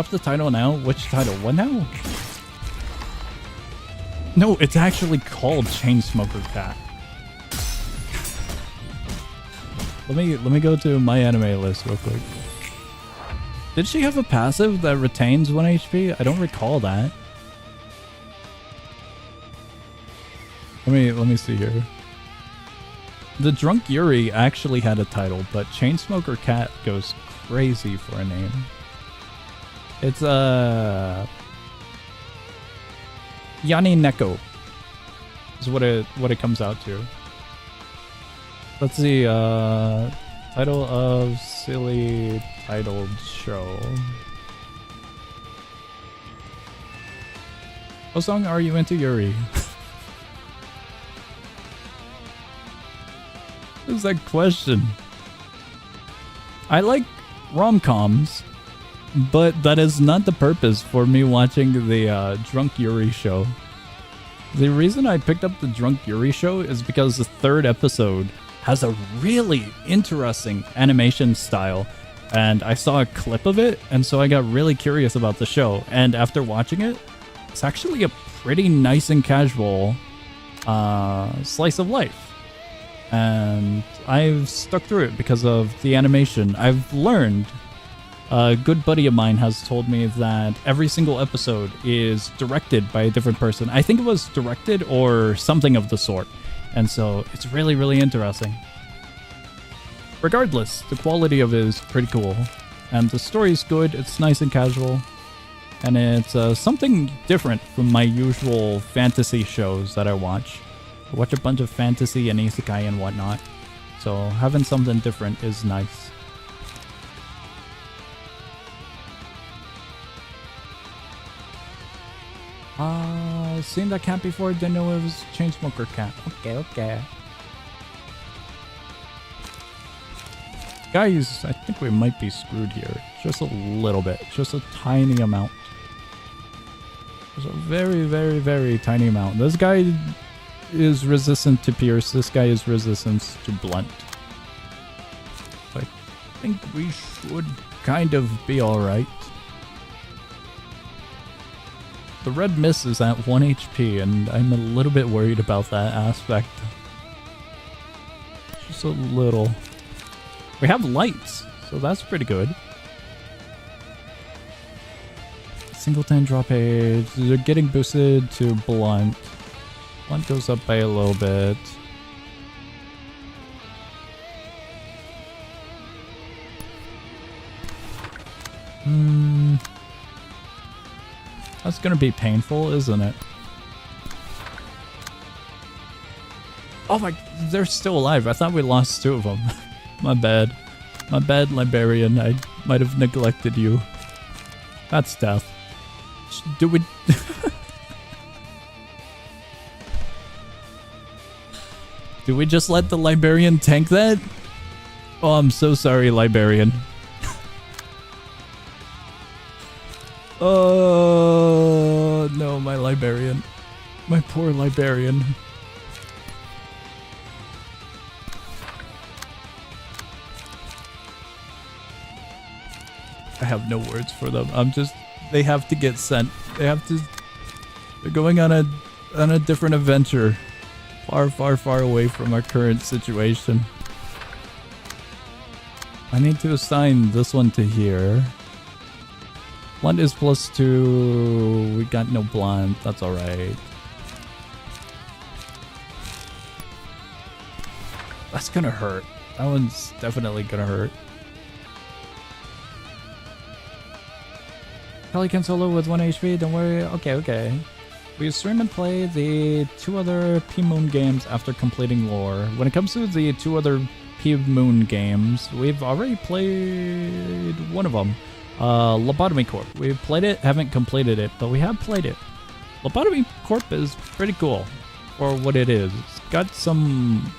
drop the title now? Which title? What now? No, it's actually called Chainsmoker Cat. Let me go to my anime list real quick. Did she have a passive that retains 1 HP? I don't recall that. Let me see here. The Drunk Yuri actually had a title, but Chainsmoker Cat goes crazy for a name. It's Yani Neko is what it comes out to. Let's see, title of silly titled show. What song are you into, Yuri? What is that question? I like rom-coms, but that is not the purpose for me watching the Drunk Yuri show. The reason I picked up the Drunk Yuri show is because the 3rd episode has a really interesting animation style, and I saw a clip of it, and so I got really curious about the show. And after watching it, it's actually a pretty nice and casual slice of life. And I've stuck through it because of the animation. I've learned, a good buddy of mine has told me that every single episode is directed by a different person. I think it was directed or something of the sort. And so it's really, really interesting. Regardless, the quality of it is pretty cool. And the story's good, it's nice and casual. And it's something different from my usual fantasy shows that I watch. I watch a bunch of fantasy and isekai and whatnot. So having something different is nice. Seen that cat before, didn't know it was Chainsmoker Cat. Okay. Guys, I think we might be screwed here. Just a little bit. Just a tiny amount. Just a very, very, very tiny amount. This guy is resistant to pierce. This guy is resistant to blunt. I think we should kind of be alright. The red mist is at 1 HP, and I'm a little bit worried about that aspect. Just a little. We have lights, so that's pretty good. Singleton drop age. They're getting boosted to blunt. Blunt goes up by a little bit. That's gonna be painful, isn't it? Oh my, they're still alive. I thought we lost 2 of them. My bad. My bad, Librarian. I might have neglected you. That's death. Do we... Do we just let the Librarian tank that? Oh, I'm so sorry, Librarian. Oh, no, my Librarian. My poor Librarian. I have no words for them. I'm just... They have to get sent. They have to... They're going on a different adventure. Far, far, far away from our current situation. I need to assign this one to here. Blunt is +2. We got no blunt. That's alright. That's gonna hurt. That one's definitely gonna hurt. Pelican solo with 1 HP. Don't worry. Okay. We stream and play the 2 other P-Moon games after completing lore. When it comes to the 2 other P-Moon games, we've already played one of them. Lobotomy Corp. We've played it, haven't completed it, but we have played it. Lobotomy Corp is pretty cool for what it is. It's got some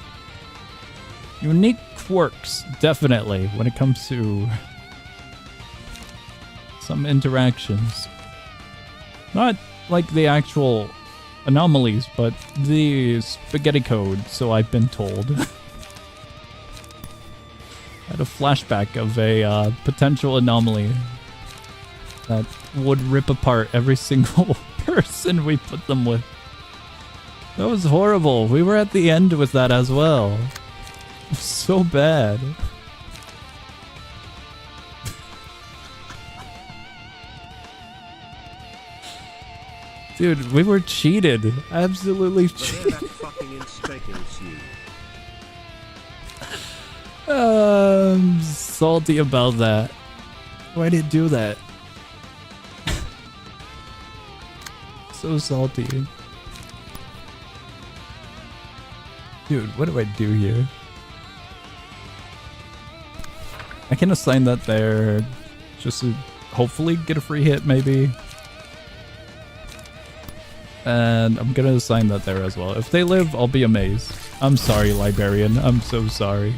unique quirks, definitely, when it comes to some interactions. Not like the actual anomalies, but the spaghetti code, so I've been told. Had a flashback of a potential anomaly that would rip apart every single person we put them with. That was horrible. We were at the end with that as well. It was so bad. Dude, we were cheated. Absolutely cheated. I'm salty about that. Why did it do that? So salty. Dude, what do I do here? I can assign that there just to hopefully get a free hit, maybe. And I'm gonna assign that there as well. If they live, I'll be amazed. I'm sorry, Librarian. I'm so sorry.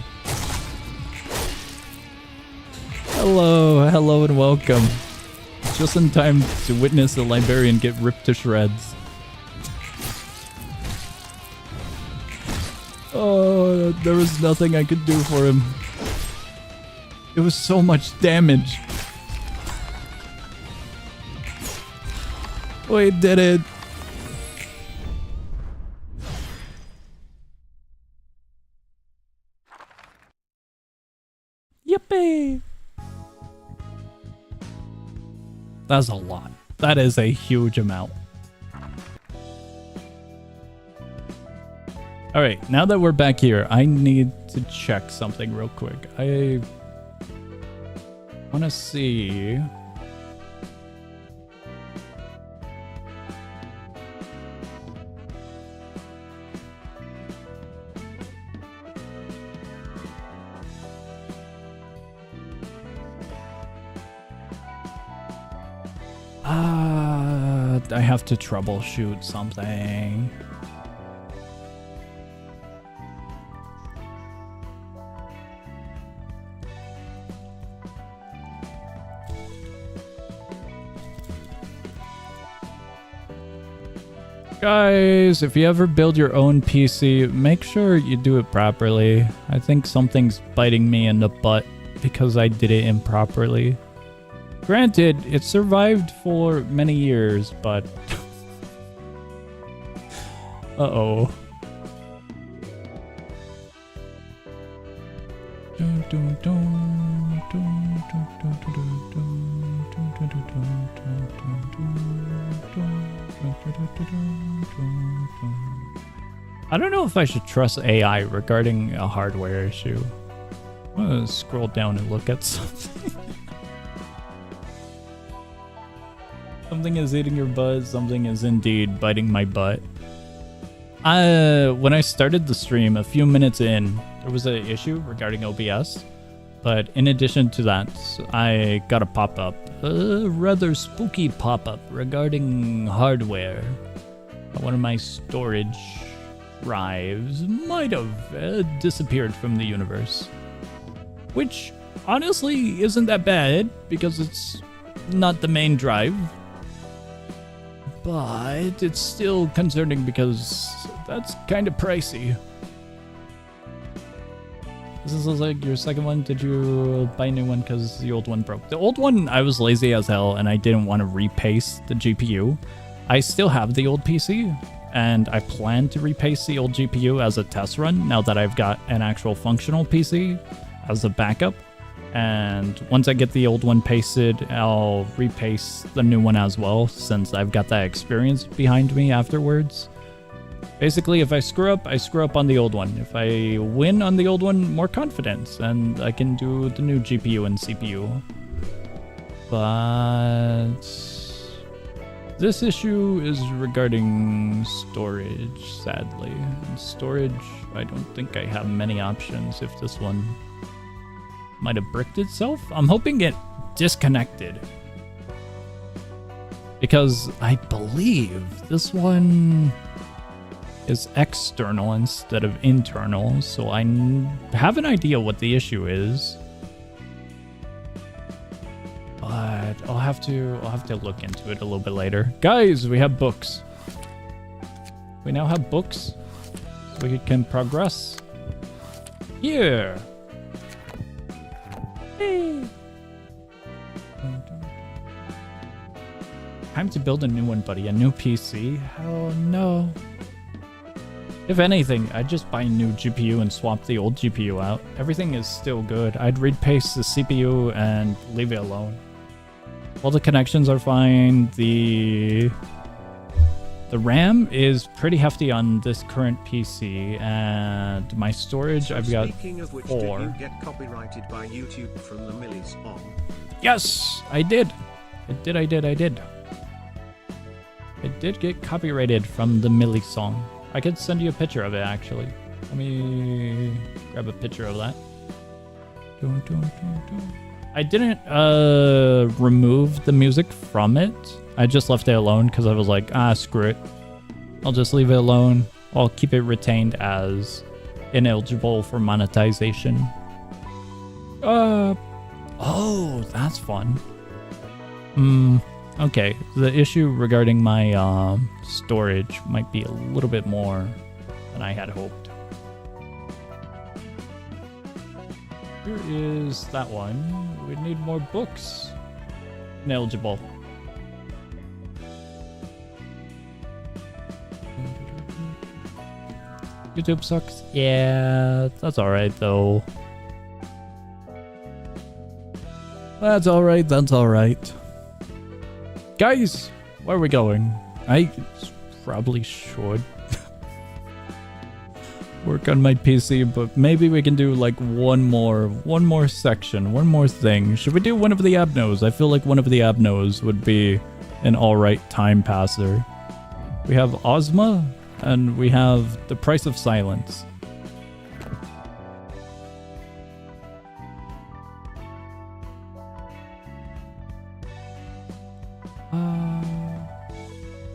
Hello and welcome. Just in time to witness the Librarian get ripped to shreds. Oh, there was nothing I could do for him. It was so much damage. We did it. Yippee! That's a lot. That is a huge amount. Alright, now that we're back here, I need to check something real quick. I want to see... I have to troubleshoot something. Guys, if you ever build your own PC, make sure you do it properly. I think something's biting me in the butt because I did it improperly. Granted, it survived for many years, but... Uh-oh. I don't know if I should trust AI regarding a hardware issue. I'm gonna scroll down and look at something. Something is eating your butt, something is indeed biting my butt. When I started the stream, a few minutes in, there was an issue regarding OBS. But in addition to that, I got a pop-up, a rather spooky pop-up regarding hardware. One of my storage drives might have disappeared from the universe. Which, honestly, isn't that bad, because it's not the main drive. But it's still concerning because that's kind of pricey. This is like your second one. Did you buy a new one because the old one broke? The old one, I was lazy as hell and I didn't want to repaste the GPU. I still have the old PC and I plan to repaste the old GPU as a test run now that I've got an actual functional PC as a backup. And once I get the old one pasted, I'll repaste the new one as well, since I've got that experience behind me afterwards. Basically, if I screw up on the old one. If I win on the old one, more confidence, and I can do the new GPU and CPU. But this issue is regarding storage, sadly. And storage, I don't think I have many options if this one might have bricked itself. I'm hoping it disconnected, because I believe this one is external instead of internal, so I have an idea what the issue is, but I'll have to look into it a little bit later. Guys, we have books. We now have books, so we can progress. Here. Hey. Time to build a new one, buddy. A new PC? Hell no. If anything, I'd just buy a new GPU and swap the old GPU out. Everything is still good. I'd repaste the CPU and leave it alone. All the connections are fine. The RAM is pretty hefty on this current PC, and my storage, I've got 4. Speaking of which, did you get copyrighted by YouTube from the Millie song? Yes, I did. I did get copyrighted from the Millie song. I could send you a picture of it, actually. Let me grab a picture of that. I didn't remove the music from it. I just left it alone because I was like, screw it. I'll just leave it alone. I'll keep it retained as ineligible for monetization. Oh, that's fun. Okay, the issue regarding my storage might be a little bit more than I had hoped. Here is that one. We need more books. Ineligible. YouTube sucks. Yeah, that's alright though. That's alright. Guys, where are we going? I probably should work on my PC, but maybe we can do like one more section, one more thing. Should we do one of the abnos? I feel like one of the abnos would be an alright time passer. We have Ozma, and we have The Price of Silence.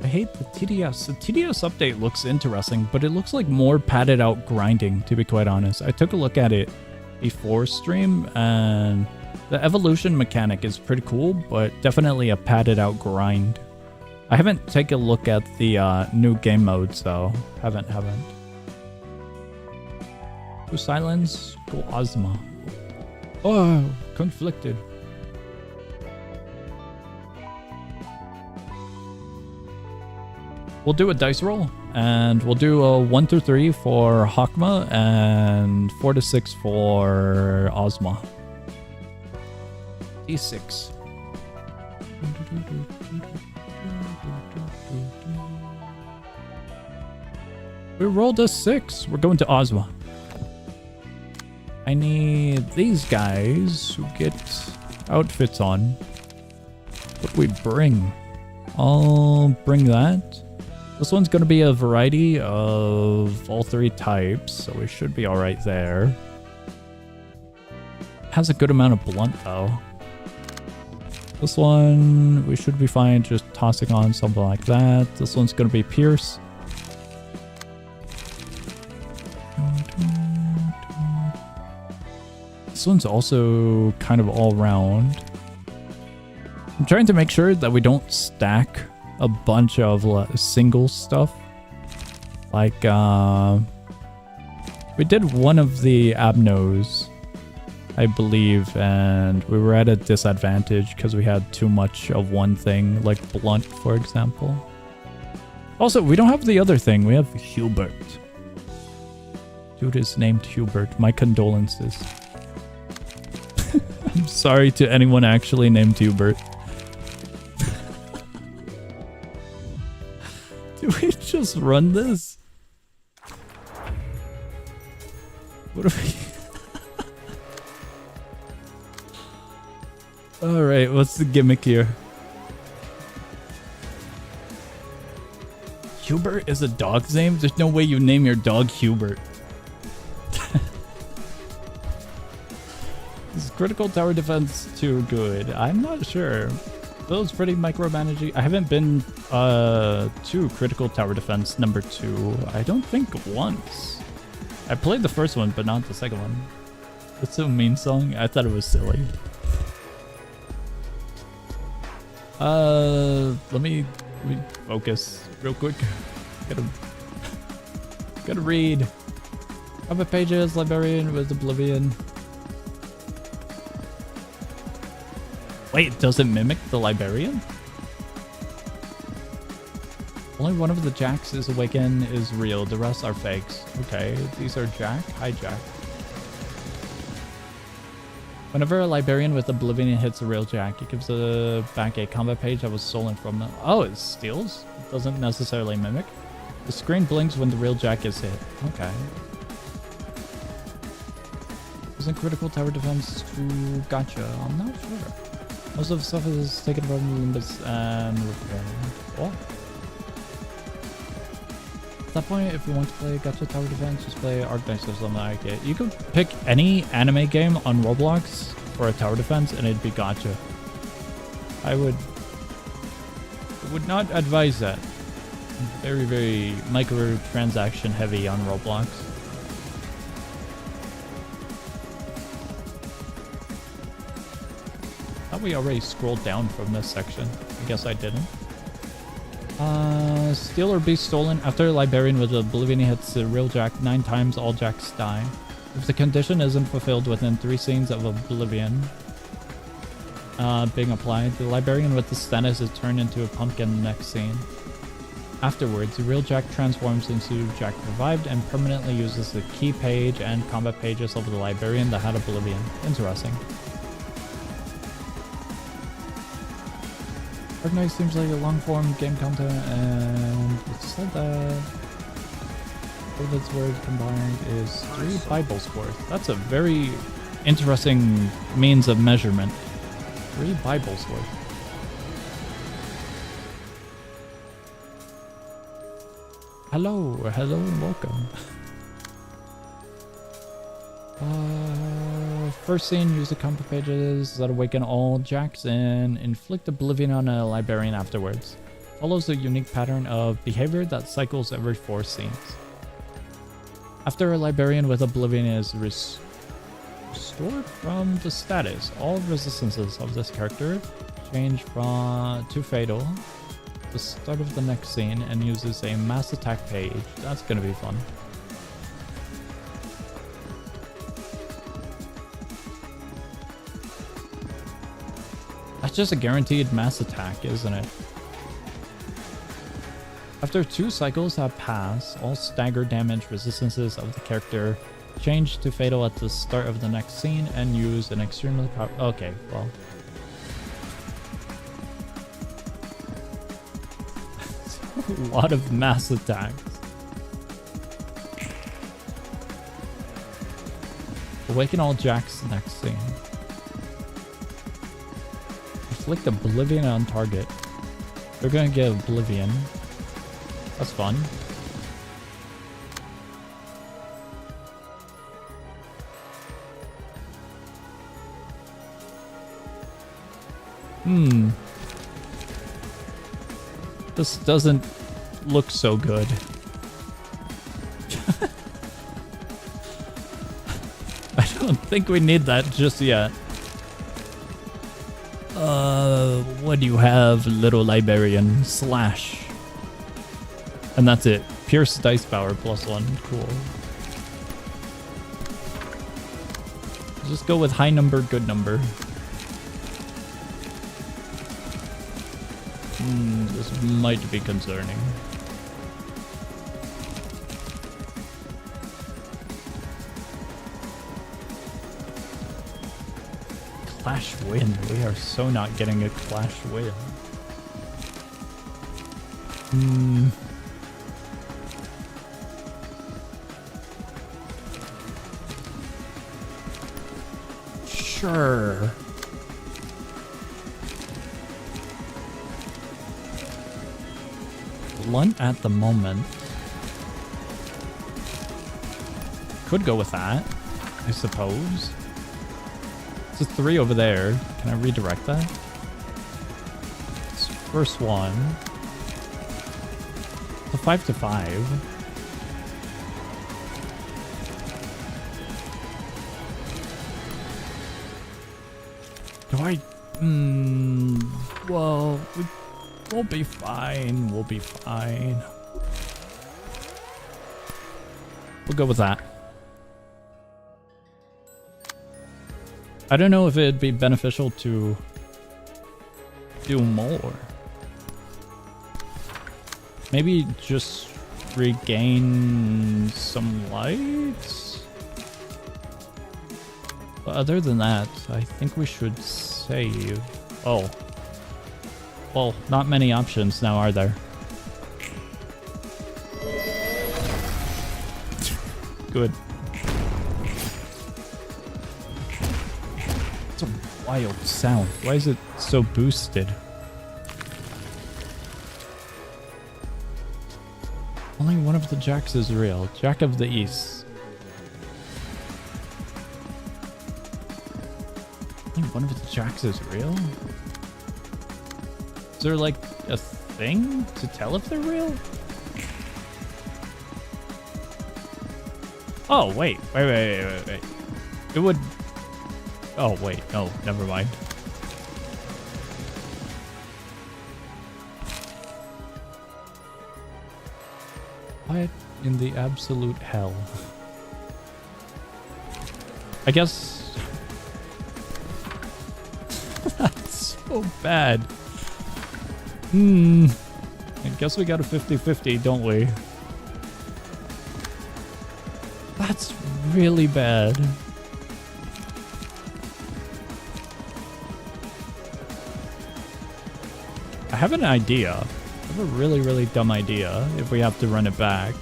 I hate the TDS. The TDS update looks interesting, but it looks like more padded out grinding, to be quite honest. I took a look at it before stream, and the evolution mechanic is pretty cool, but definitely a padded out grind. I haven't taken a look at the new game modes, though. Haven't. Go Silence, go Ozma. Oh, conflicted. We'll do a dice roll, and we'll do a 1 through 3 for Hakma and 4 to 6 for Ozma. D6. We rolled a 6. We're going to Ozma. I need these guys who get outfits on. What do we bring? I'll bring that. This one's going to be a variety of all 3 types, so we should be alright there. Has a good amount of blunt, though. This one, we should be fine just tossing on something like that. This one's going to be Pierce. This one's also kind of all round. I'm trying to make sure that we don't stack a bunch of single stuff. Like, we did one of the abnos, I believe, and we were at a disadvantage because we had too much of one thing, like blunt, for example. Also, we don't have the other thing. We have Hubert. Dude is named Hubert. My condolences. I'm sorry to anyone actually named Hubert. Do we just run this? What are we... Alright, what's the gimmick here? Hubert is a dog's name? There's no way you name your dog Hubert. Is critical tower defense too good? I'm not sure. Those pretty micromanaging. I haven't been to critical tower defense number 2. I don't think once. I played the first one, but not the second one. That's so mean song. I thought it was silly. Let me focus real quick. Gotta read. Cover pages, librarian with oblivion. Wait, does it mimic the librarian? Only one of the jacks is awakened is real. The rest are fakes. Okay, these are Jack. Hi, Jack. Whenever a librarian with Oblivion hits a real Jack, it gives back a combat page that was stolen from them. Oh, it steals? It doesn't necessarily mimic. The screen blinks when the real Jack is hit. Okay. Isn't critical tower defense to gotcha? I'm not sure. Most of the stuff is taken from Limbus and repair. Oh. At that point, if you want to play gotcha tower defense, just play Arknights or something like it. You could pick any anime game on Roblox for a tower defense and it'd be gotcha. I would not advise that. Very, very microtransaction heavy on Roblox. Thought we already scrolled down from this section. I guess I didn't. Steal or be stolen. After a librarian with Oblivion hits the real Jack 9 times, all Jacks die. If the condition isn't fulfilled within 3 scenes of Oblivion being applied, the librarian with the status is turned into a pumpkin in the next scene. Afterwards, the real Jack transforms into Jack Revived and permanently uses the key page and combat pages of the librarian that had Oblivion. Interesting. Arknights seems like a long-form game content, and it said that all of its words combined is 3 Bibles worth. That's a very interesting means of measurement. 3 Bibles worth. Hello and welcome. First scene, use the combat pages that awaken all Jacks and inflict Oblivion on a librarian afterwards. Follows a unique pattern of behavior that cycles every 4 scenes. After a librarian with Oblivion is restored from the status, all resistances of this character change to fatal at the start of the next scene and uses a mass attack page. That's gonna be fun. That's just a guaranteed mass attack, isn't it? After 2 cycles have passed, all stagger damage resistances of the character change to fatal at the start of the next scene and use an extremely powerful... Okay, well... a lot of mass attacks. Awaken all Jacks next scene. Inflict Oblivion on target. They're gonna get Oblivion. That's fun. This doesn't look so good. I don't think we need that just yet. What do you have, little librarian? Slash. And that's it. Pierce dice power +1. Cool. Just go with high number, good number. This might be concerning. Clash win. We are so not getting a Clash win. Sure. Blunt at the moment. Could go with that, I suppose. It's a 3 over there. Can I redirect that? It's first one. It's a 5 to 5. Do I... well, we'll be fine. We'll be fine. We'll go with that. I don't know if it'd be beneficial to do more. Maybe just regain some light? But other than that, I think we should save. Oh. Well, not many options now, are there? Good. It's a wild sound. Why is it so boosted? Only one of the jacks is real. Jack of the East. Only one of the jacks is real? Is there like a thing to tell if they're real? Oh, wait. Wait. It would... Oh, wait. No, never mind. What in the absolute hell? I guess... That's so bad. I guess we got a 50-50, don't we? That's really bad. I have an idea. I have a really, really dumb idea if we have to run it back.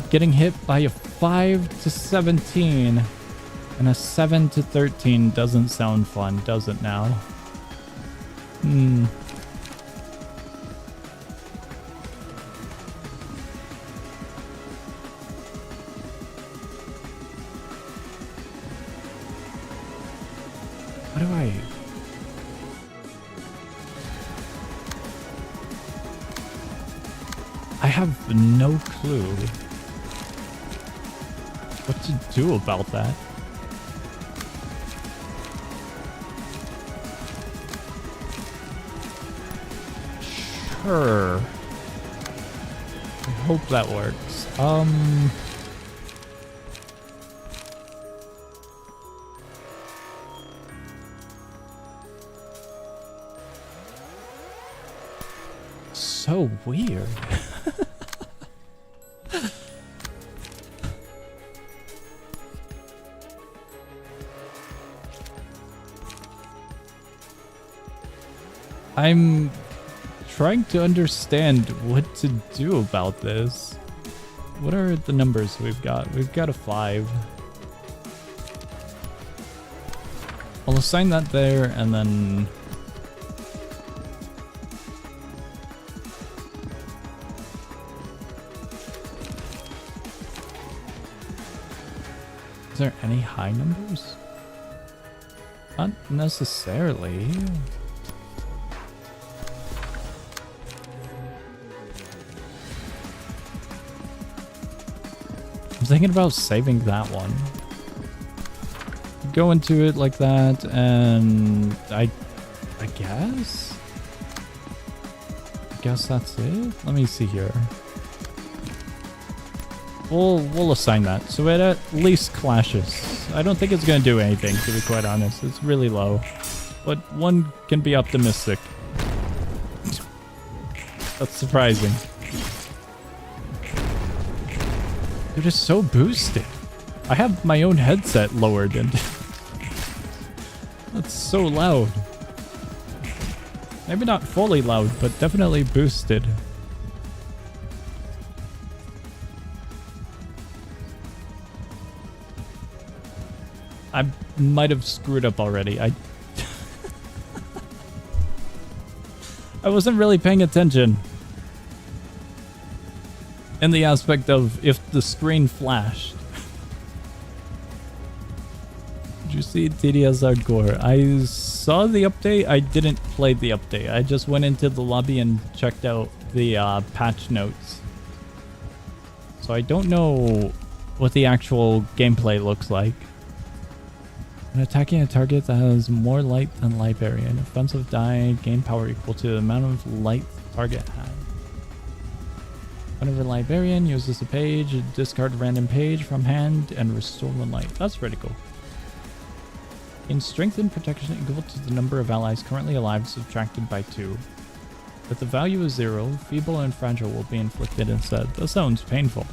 Getting hit by a 5 to 17 and a 7 to 13 doesn't sound fun, does it now? What do I have no clue what to do about that. Sure. I hope that works. So weird. I'm trying to understand what to do about this. What are the numbers we've got? We've got a 5. I'll assign that there and then... Is there any high numbers? Not necessarily. I'm thinking about saving that one. Go into it like that, and I guess that's it. Let me see here. We'll assign that so it at least clashes. I don't think it's gonna do anything, to be quite honest. It's really low, but one can be optimistic. That's surprising. They're just so boosted. I have my own headset lowered and that's so loud. Maybe not fully loud, but definitely boosted. I might have screwed up already. I wasn't really paying attention. In the aspect of if the screen flashed. Did you see TDS Hardcore? I saw the update. I didn't play the update. I just went into the lobby and checked out the patch notes. So I don't know what the actual gameplay looks like. When attacking a target that has more light than life area, an offensive die gain power equal to the amount of light the target has. Whenever librarian uses a page, discard random page from hand and restore one light. That's pretty cool. In strength and protection equal to the number of allies currently alive subtracted by 2. If the value is 0, feeble and fragile will be inflicted instead. That sounds painful.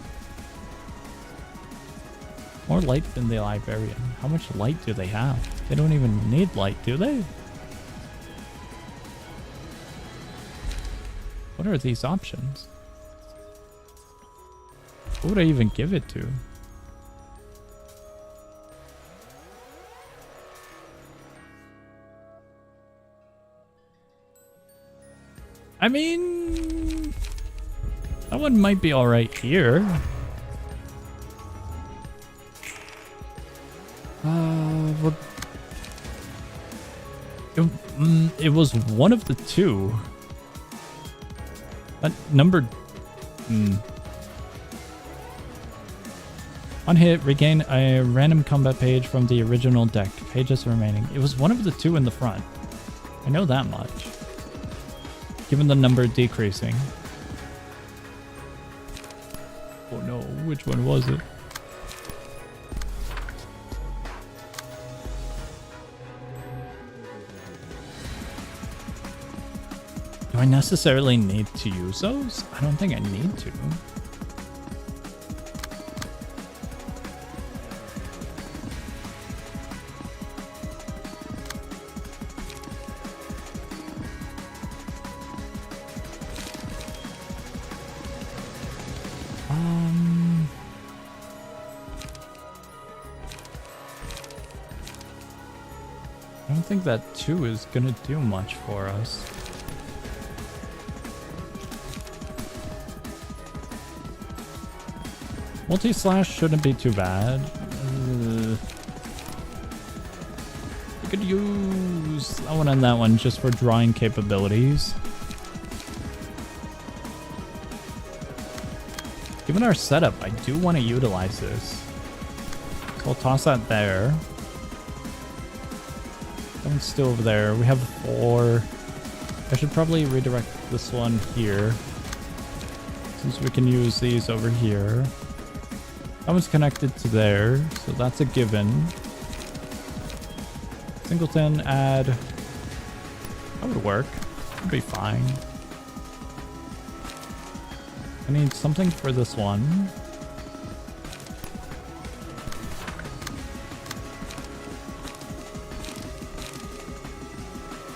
More light than the librarian. How much light do they have? They don't even need light, do they? What are these options? Who would I even give it to? I mean, that one might be alright here. It was one of the two. Number... On hit, regain a random combat page from the original deck. Pages remaining. It was one of the two in the front. I know that much. Given the number decreasing. Oh no, which one was it? Do I necessarily need to use those? I don't think I need to. I don't think that 2 is gonna do much for us. Multi-slash shouldn't be too bad. We could use that one and that one just for drawing capabilities. Given our setup, I do want to utilize this. So I'll toss that there. That one's still over there. We have 4. I should probably redirect this one here, since we can use these over here. That one's connected to there, so that's a given. Singleton, add. That would work. Would be fine. I need something for this one.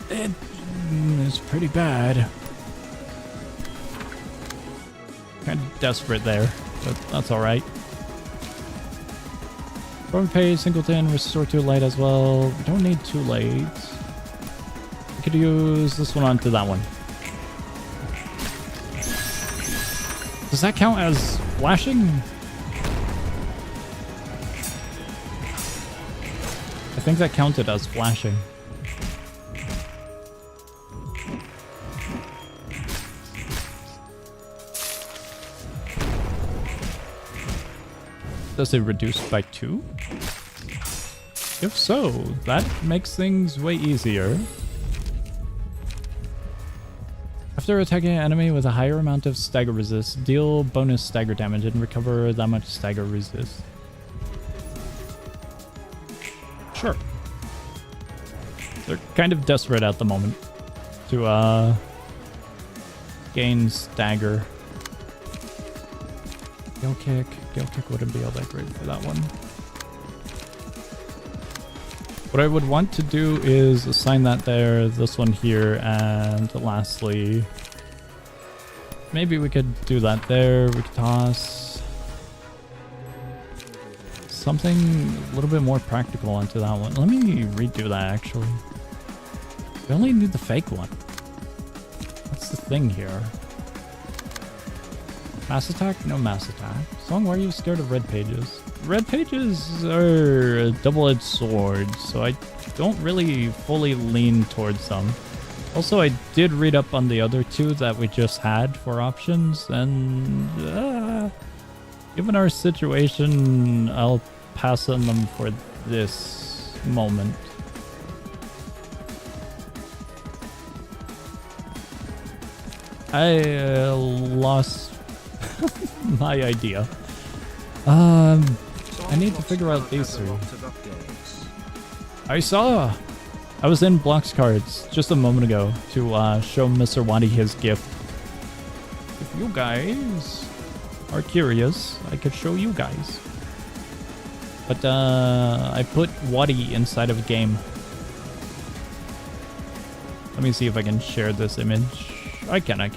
It is pretty bad. Kind of desperate there, but that's alright. Forward page, singleton, restore to light as well. We don't need 2 lights. We could use this one onto that one. Does that count as flashing? I think that counted as flashing. Does it reduce by 2? If so, that makes things way easier. After attacking an enemy with a higher amount of stagger resist, deal bonus stagger damage and recover that much stagger resist. Sure. They're kind of desperate at the moment to gain stagger. Gale kick wouldn't be all that great for that one. What I would want to do is assign that there, this one here, and lastly, maybe we could do that there. We could toss something a little bit more practical onto that one. Let me redo that actually. We only need the fake one. That's the thing here. Mass attack? No mass attack. Song, why are you scared of red pages? Red pages are a double-edged sword, so I don't really fully lean towards them. Also, I did read up on the other 2 that we just had for options, and given our situation, I'll pass on them for this moment. I lost My idea. I need to figure out these three. I was in Blocks Cards just a moment ago to show Mr. Wadi his gift. If you guys are curious, I could show you guys. But I put Wadi inside of a game. Let me see if I can share this image. I can. I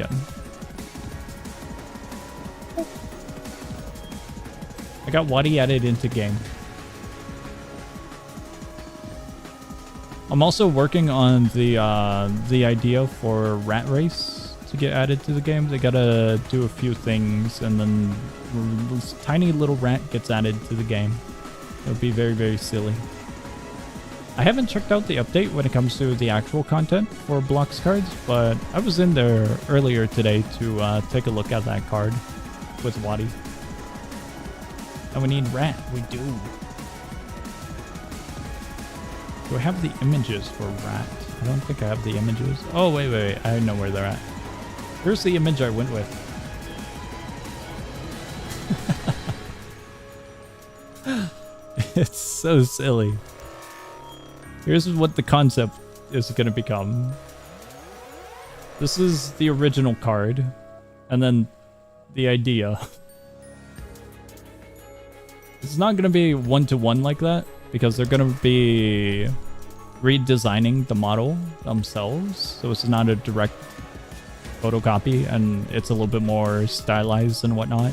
got Wadi added into game. I'm also working on the idea for Rat Race to get added to the game. They gotta do a few things, and then this tiny little rat gets added to the game. It would be very, very silly. I haven't checked out the update when it comes to the actual content for Blocks Cards, but I was in there earlier today to take a look at that card with Wadi. And we need rat. We do. Do I have the images for rat? I don't think I have the images. Oh, wait. I know where they're at. Here's the image I went with. It's so silly. Here's what the concept is going to become. This is the original card. And then the idea. It's not going to be one-to-one like that, because they're going to be redesigning the model themselves. So it's not a direct photocopy, and it's a little bit more stylized and whatnot.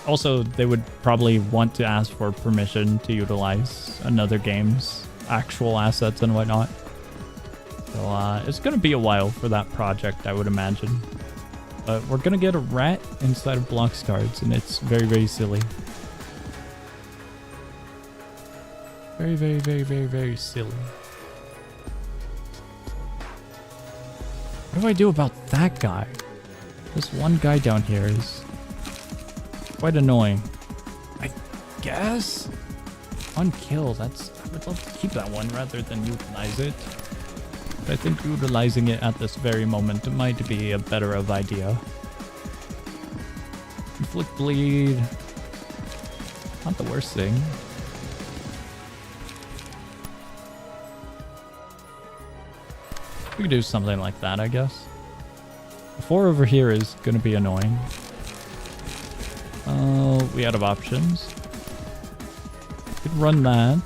Also, they would probably want to ask for permission to utilize another game's actual assets and whatnot. So it's going to be a while for that project, I would imagine. But we're going to get a rat inside of Blocks Cards, and it's very, very silly. Very, very, very, very, very silly. What do I do about that guy? This one guy down here is quite annoying. I guess? Unkill, that's... I would love to keep that one rather than utilize it. But I think utilizing it at this very moment might be a better of idea. Inflict bleed. Not the worst thing. We could do something like that, I guess. The 4 over here is going to be annoying. We out of options. Could run that.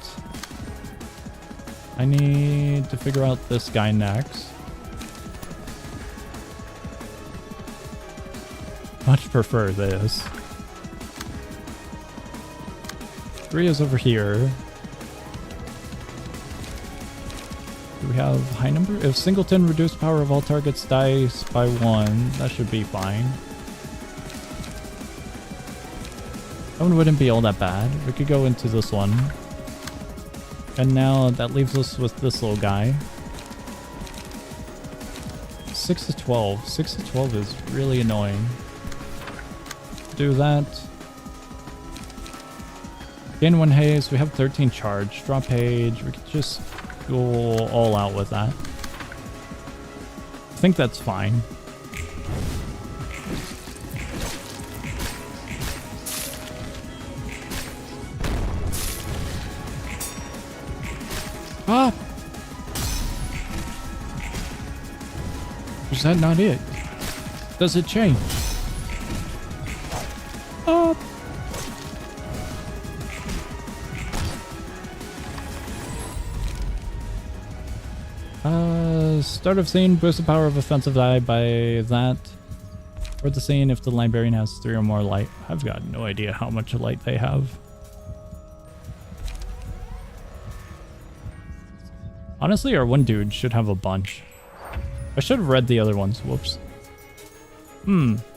I need to figure out this guy next. Much prefer this. 3 is over here. Do we have high number? If singleton reduce power of all targets dies by 1, that should be fine. That one wouldn't be all that bad. We could go into this one. And now that leaves us with this little guy. 6 to 12. 6 to 12 is really annoying. Do that. Gain 1 haste. We have 13 charge. Draw page. We could just go all out with that. I think that's fine. Ah! Is that not it? Does it change? Ah! Start of scene, boost the power of offensive die by that. Or the scene if the librarian has 3 or more light. I've got no idea how much light they have. Honestly, our one dude should have a bunch. I should have read the other ones. Whoops.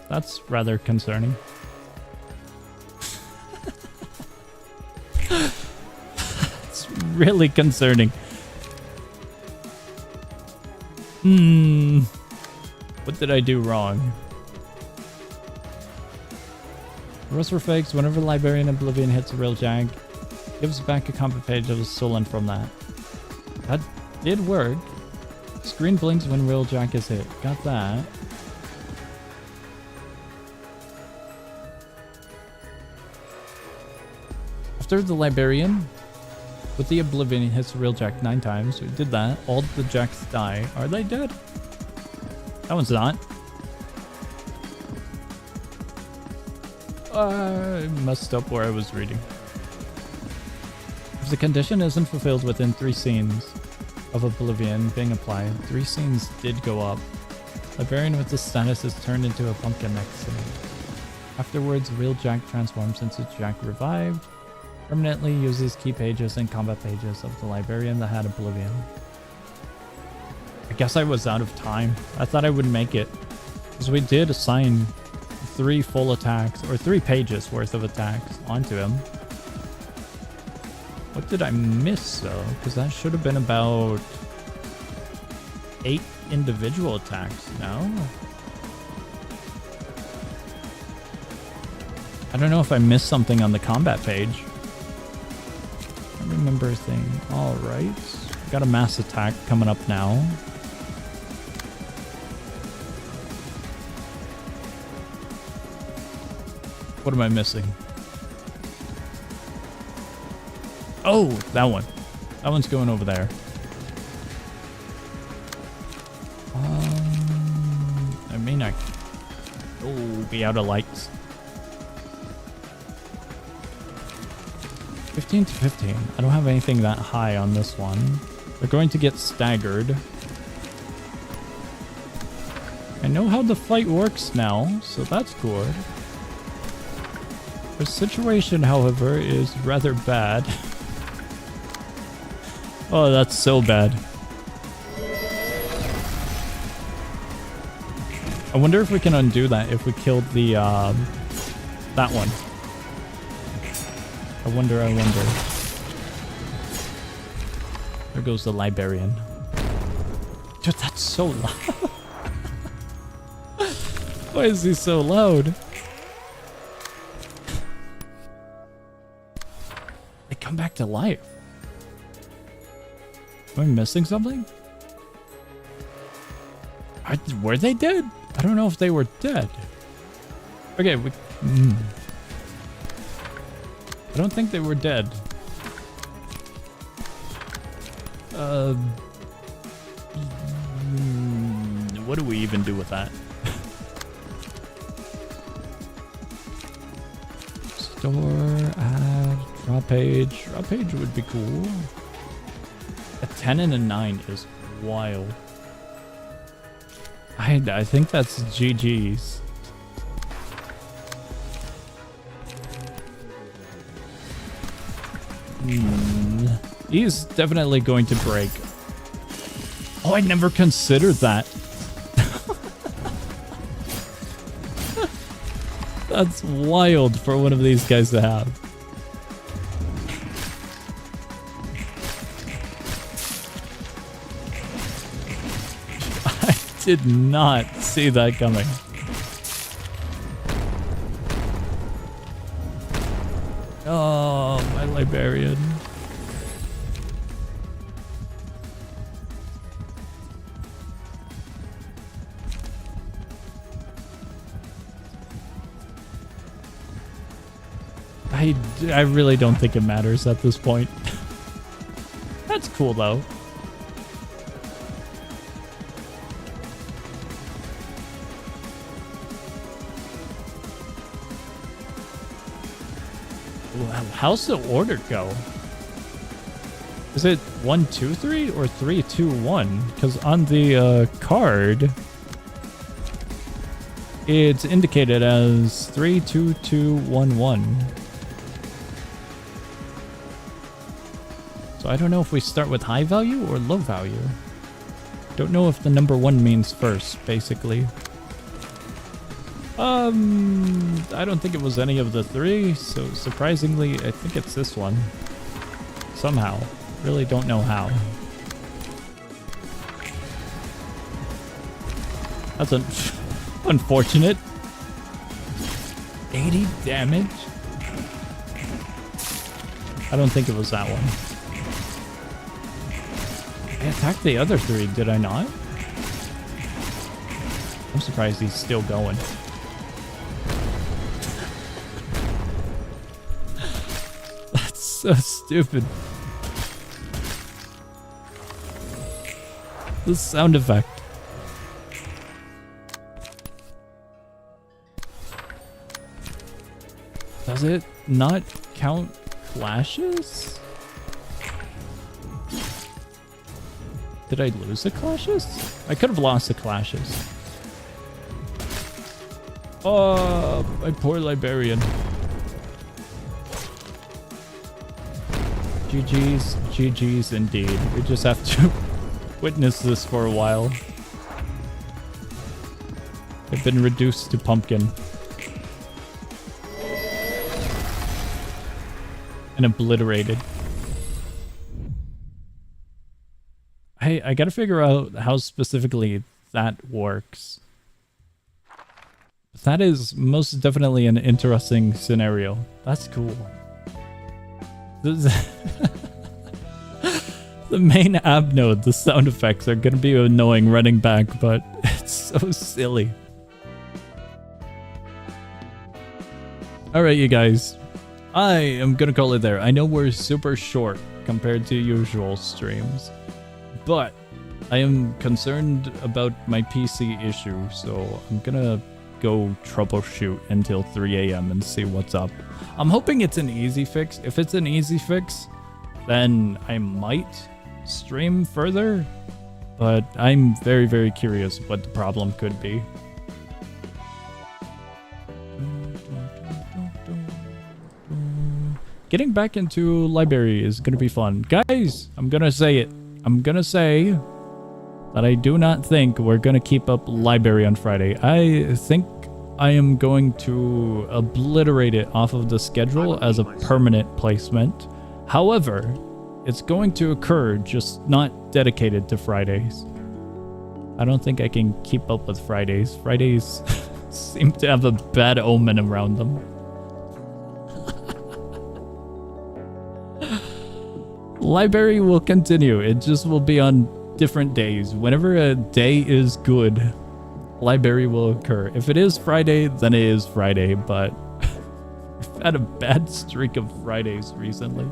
That's rather concerning. It's really concerning. What did I do wrong? Rest fakes. Whenever Librarian Oblivion hits a real jag, gives back a combat page that was stolen from that. That did work. Screen blinks when real jack is hit. Got that. After the librarian with the oblivion hits the real jack 9 times. We did that. All the jacks die. Are they dead? That one's not. I messed up where I was reading. If the condition isn't fulfilled within 3 scenes of oblivion being applied, 3 scenes did go up. Librarian with this status is turned into a pumpkin next scene. Afterwards, real Jack transforms into Jack Revived. Permanently uses key pages and combat pages of the librarian that had oblivion. I guess I was out of time. I thought I would make it. Because we did assign 3 full attacks, or 3 pages worth of attacks onto him. What did I miss though? Because that should have been about 8 individual attacks, no? I don't know if I missed something on the combat page. I remember a thing. Alright. Got a mass attack coming up now. What am I missing? Oh, that one. That one's going over there. I mean, oh, be out of lights. 15 to 15. I don't have anything that high on this one. They're going to get staggered. I know how the fight works now, so that's good. The situation, however, is rather bad. Oh, that's so bad. I wonder if we can undo that if we killed the, that one. I wonder. There goes the librarian. Dude, that's so loud. Why is he so loud? They come back to life. Am I missing something? Were they dead? I don't know if they were dead. Okay, I don't think they were dead. What do we even do with that? Store, add, draw page. Draw page would be cool. A 10 and a 9 is wild. I think that's GG's. He's definitely going to break. Oh, I never considered that. That's wild for one of these guys to have. I did not see that coming. Oh, my librarian. I really don't think it matters at this point. That's cool though. How's the order go? Is it 1, 2, 3 or 3, 2, 1? Because on the card, it's indicated as 3, 2, 2, 1, 1. So I don't know if we start with high value or low value. Don't know if the number 1 means first, basically. I don't think it was any of the 3, so surprisingly, I think it's this one. Somehow. Really don't know how. That's unfortunate. 80 damage? I don't think it was that one. I attacked the other 3, did I not? I'm surprised he's still going. That's so stupid. The sound effect. Does it not count clashes? Did I lose the clashes? I could have lost the clashes. Oh, my poor librarian. GG's, GG's indeed. We just have to witness this for a while. I've been reduced to pumpkin. And obliterated. Hey, I gotta figure out how specifically that works. That is most definitely an interesting scenario. That's cool. The main app node, the sound effects are gonna be annoying running back, but it's so silly. Alright, you guys. I am gonna call it there. I know we're super short compared to usual streams, but I am concerned about my PC issue, so I'm gonna go troubleshoot until 3 a.m. and see what's up. I'm hoping it's an easy fix. If it's an easy fix, then I might stream further, but I'm very, very curious what the problem could be. Getting back into library is going to be fun. Guys, I'm going to say it. I'm going to say that I do not think we're going to keep up library on Friday. I think I am going to obliterate it off of the schedule as a permanent placement. However, it's going to occur, just not dedicated to Fridays. I don't think I can keep up with Fridays. Fridays seem to have a bad omen around them. Library will continue. It just will be on different days. Whenever a day is good, library will occur. If it is Friday, then it is Friday, but we've had a bad streak of Fridays recently.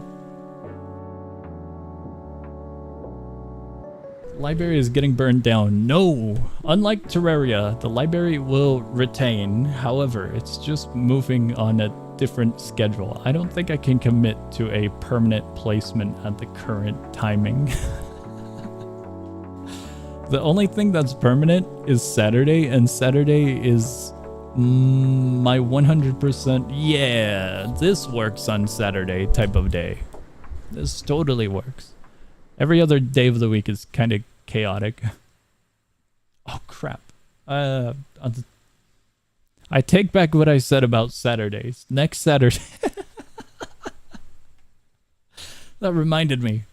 Library is getting burned down. No! Unlike Terraria, the library will retain. However, it's just moving on a different schedule. I don't think I can commit to a permanent placement at the current timing. The only thing that's permanent is Saturday, and Saturday is my 100% yeah, this works on Saturday type of day. This totally works. Every other day of the week is kind of chaotic. Oh crap. I take back what I said about Saturdays. Next Saturday. That reminded me.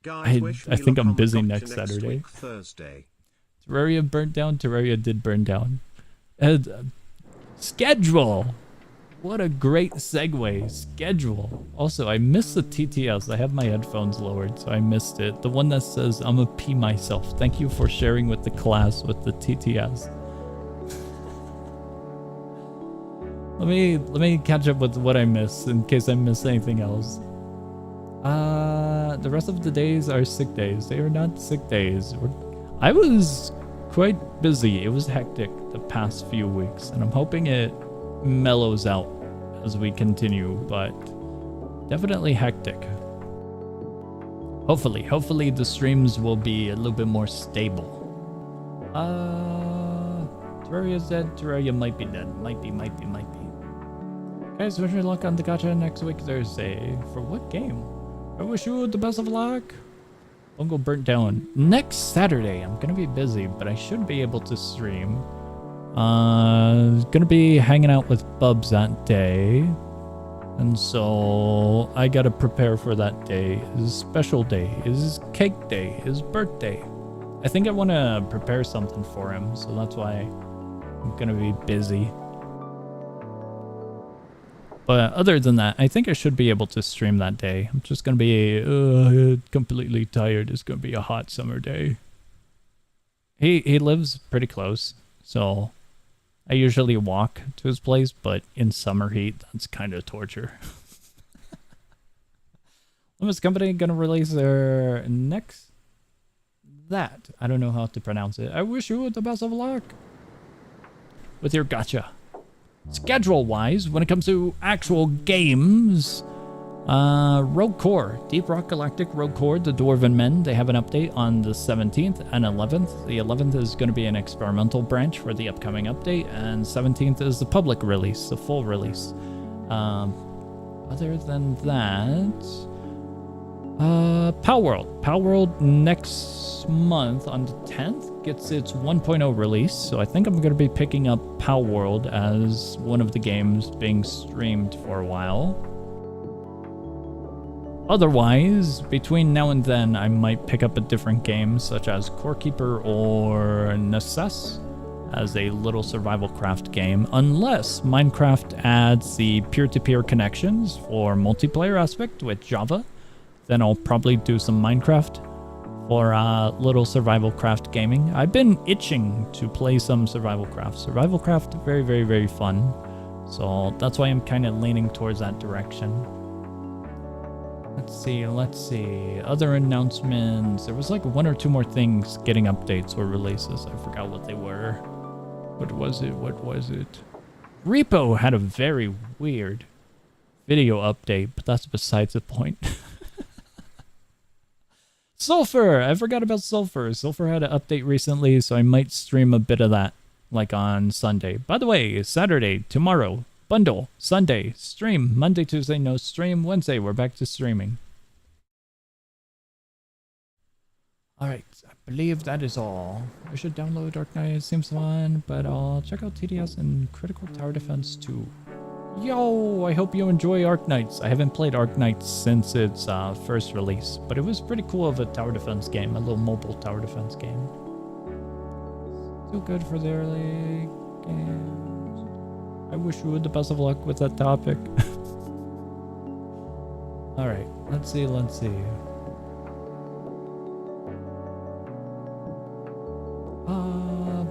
I think I'm busy next Saturday. Terraria burnt down. Terraria did burn down. Schedule. What a great segue. Schedule. Also, I missed the TTS. I have my headphones lowered, so I missed it. The one that says, I'm a pee myself. Thank you for sharing with the class with the TTS. Let me catch up with what I missed in case I missed anything else. The rest of the days are sick days. They are not sick days. I was quite busy. It was hectic the past few weeks, and I'm hoping it mellows out as we continue, but definitely hectic. Hopefully the streams will be a little bit more stable. Terraria's dead. Terraria might be dead. Might be. Guys, wish me luck on the gacha next week Thursday. For what game? I wish you the best of luck. Don't go burnt down. Next Saturday, I'm gonna be busy, but I should be able to stream. Gonna be hanging out with Bubs that day. And so I gotta prepare for that day. His special day, his cake day, his birthday. I think I wanna prepare something for him, so that's why I'm gonna be busy. But other than that, I think I should be able to stream that day. I'm just gonna be completely tired. It's gonna be a hot summer day. He lives pretty close, so I usually walk to his place, but in summer heat, that's kind of torture. When is the company gonna release their next? That I don't know how to pronounce it. I wish you the best of luck with your gacha. Schedule-wise, when it comes to actual games, Rogue Core, Deep Rock Galactic Rogue Core, The Dwarven Men, they have an update on the 17th and 11th. The 11th is going to be an experimental branch for the upcoming update, and 17th is the public release, the full release. Other than that, Palworld. Palworld next month on the 10th gets its 1.0 release, so I think I'm going to be picking up Palworld as one of the games being streamed for a while. Otherwise, between now and then, I might pick up a different game, such as Core Keeper or Necess, as a little survival craft game, unless Minecraft adds the peer-to-peer connections for multiplayer aspect with Java. Then I'll probably do some Minecraft for little survival craft gaming. I've been itching to play some survival craft. Survival craft, very, very, very fun. So that's why I'm kind of leaning towards that direction. Let's see. Other announcements. There was like one or two more things getting updates or releases. I forgot what they were. What was it? Repo had a very weird video update, but that's besides the point. Sulfur! I forgot about Sulfur. Sulfur had an update recently, so I might stream a bit of that, like on Sunday. By the way, Saturday, tomorrow, bundle. Sunday, stream. Monday, Tuesday, no stream. Wednesday, we're back to streaming. Alright, I believe that is all. I should download Dark Knight, it seems fun, but I'll check out TDS and Critical Tower Defense too. Yo, I hope you enjoy Arknights. I haven't played Arknights since its first release, but it was pretty cool of a tower defense game, a little mobile tower defense game. Still good for the early games. I wish you the best of luck with that topic. Alright, let's see.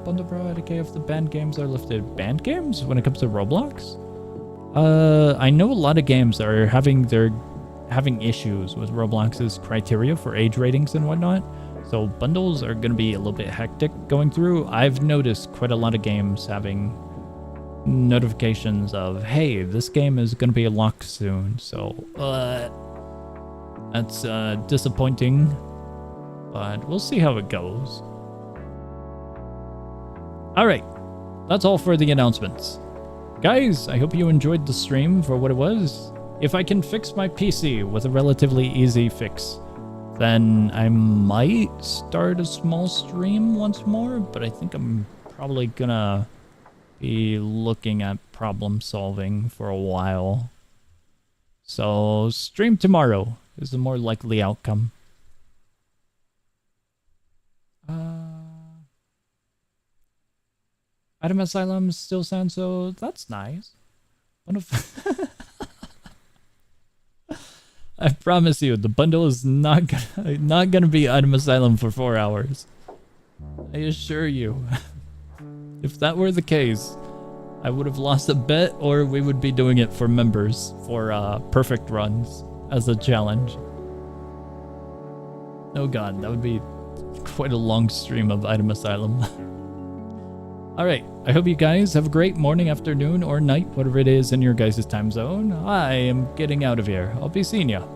Bundle Bro, IDK if the banned games are lifted. Banned games when it comes to Roblox? I know a lot of games are having issues with Roblox's criteria for age ratings and whatnot. So bundles are going to be a little bit hectic going through. I've noticed quite a lot of games having notifications of, hey, this game is going to be locked soon. So that's disappointing, but we'll see how it goes. All right, that's all for the announcements. Guys, I hope you enjoyed the stream for what it was. If I can fix my PC with a relatively easy fix, then I might start a small stream once more, but I think I'm probably gonna be looking at problem solving for a while. So, stream tomorrow is the more likely outcome. Item Asylum still sounds so... That's nice. One of... I promise you, the bundle is not gonna be Item Asylum for 4 hours. I assure you. If that were the case, I would have lost a bet, or we would be doing it for members for perfect runs as a challenge. Oh god, that would be quite a long stream of Item Asylum. Alright, I hope you guys have a great morning, afternoon, or night, whatever it is in your guys' time zone. I am getting out of here. I'll be seeing ya.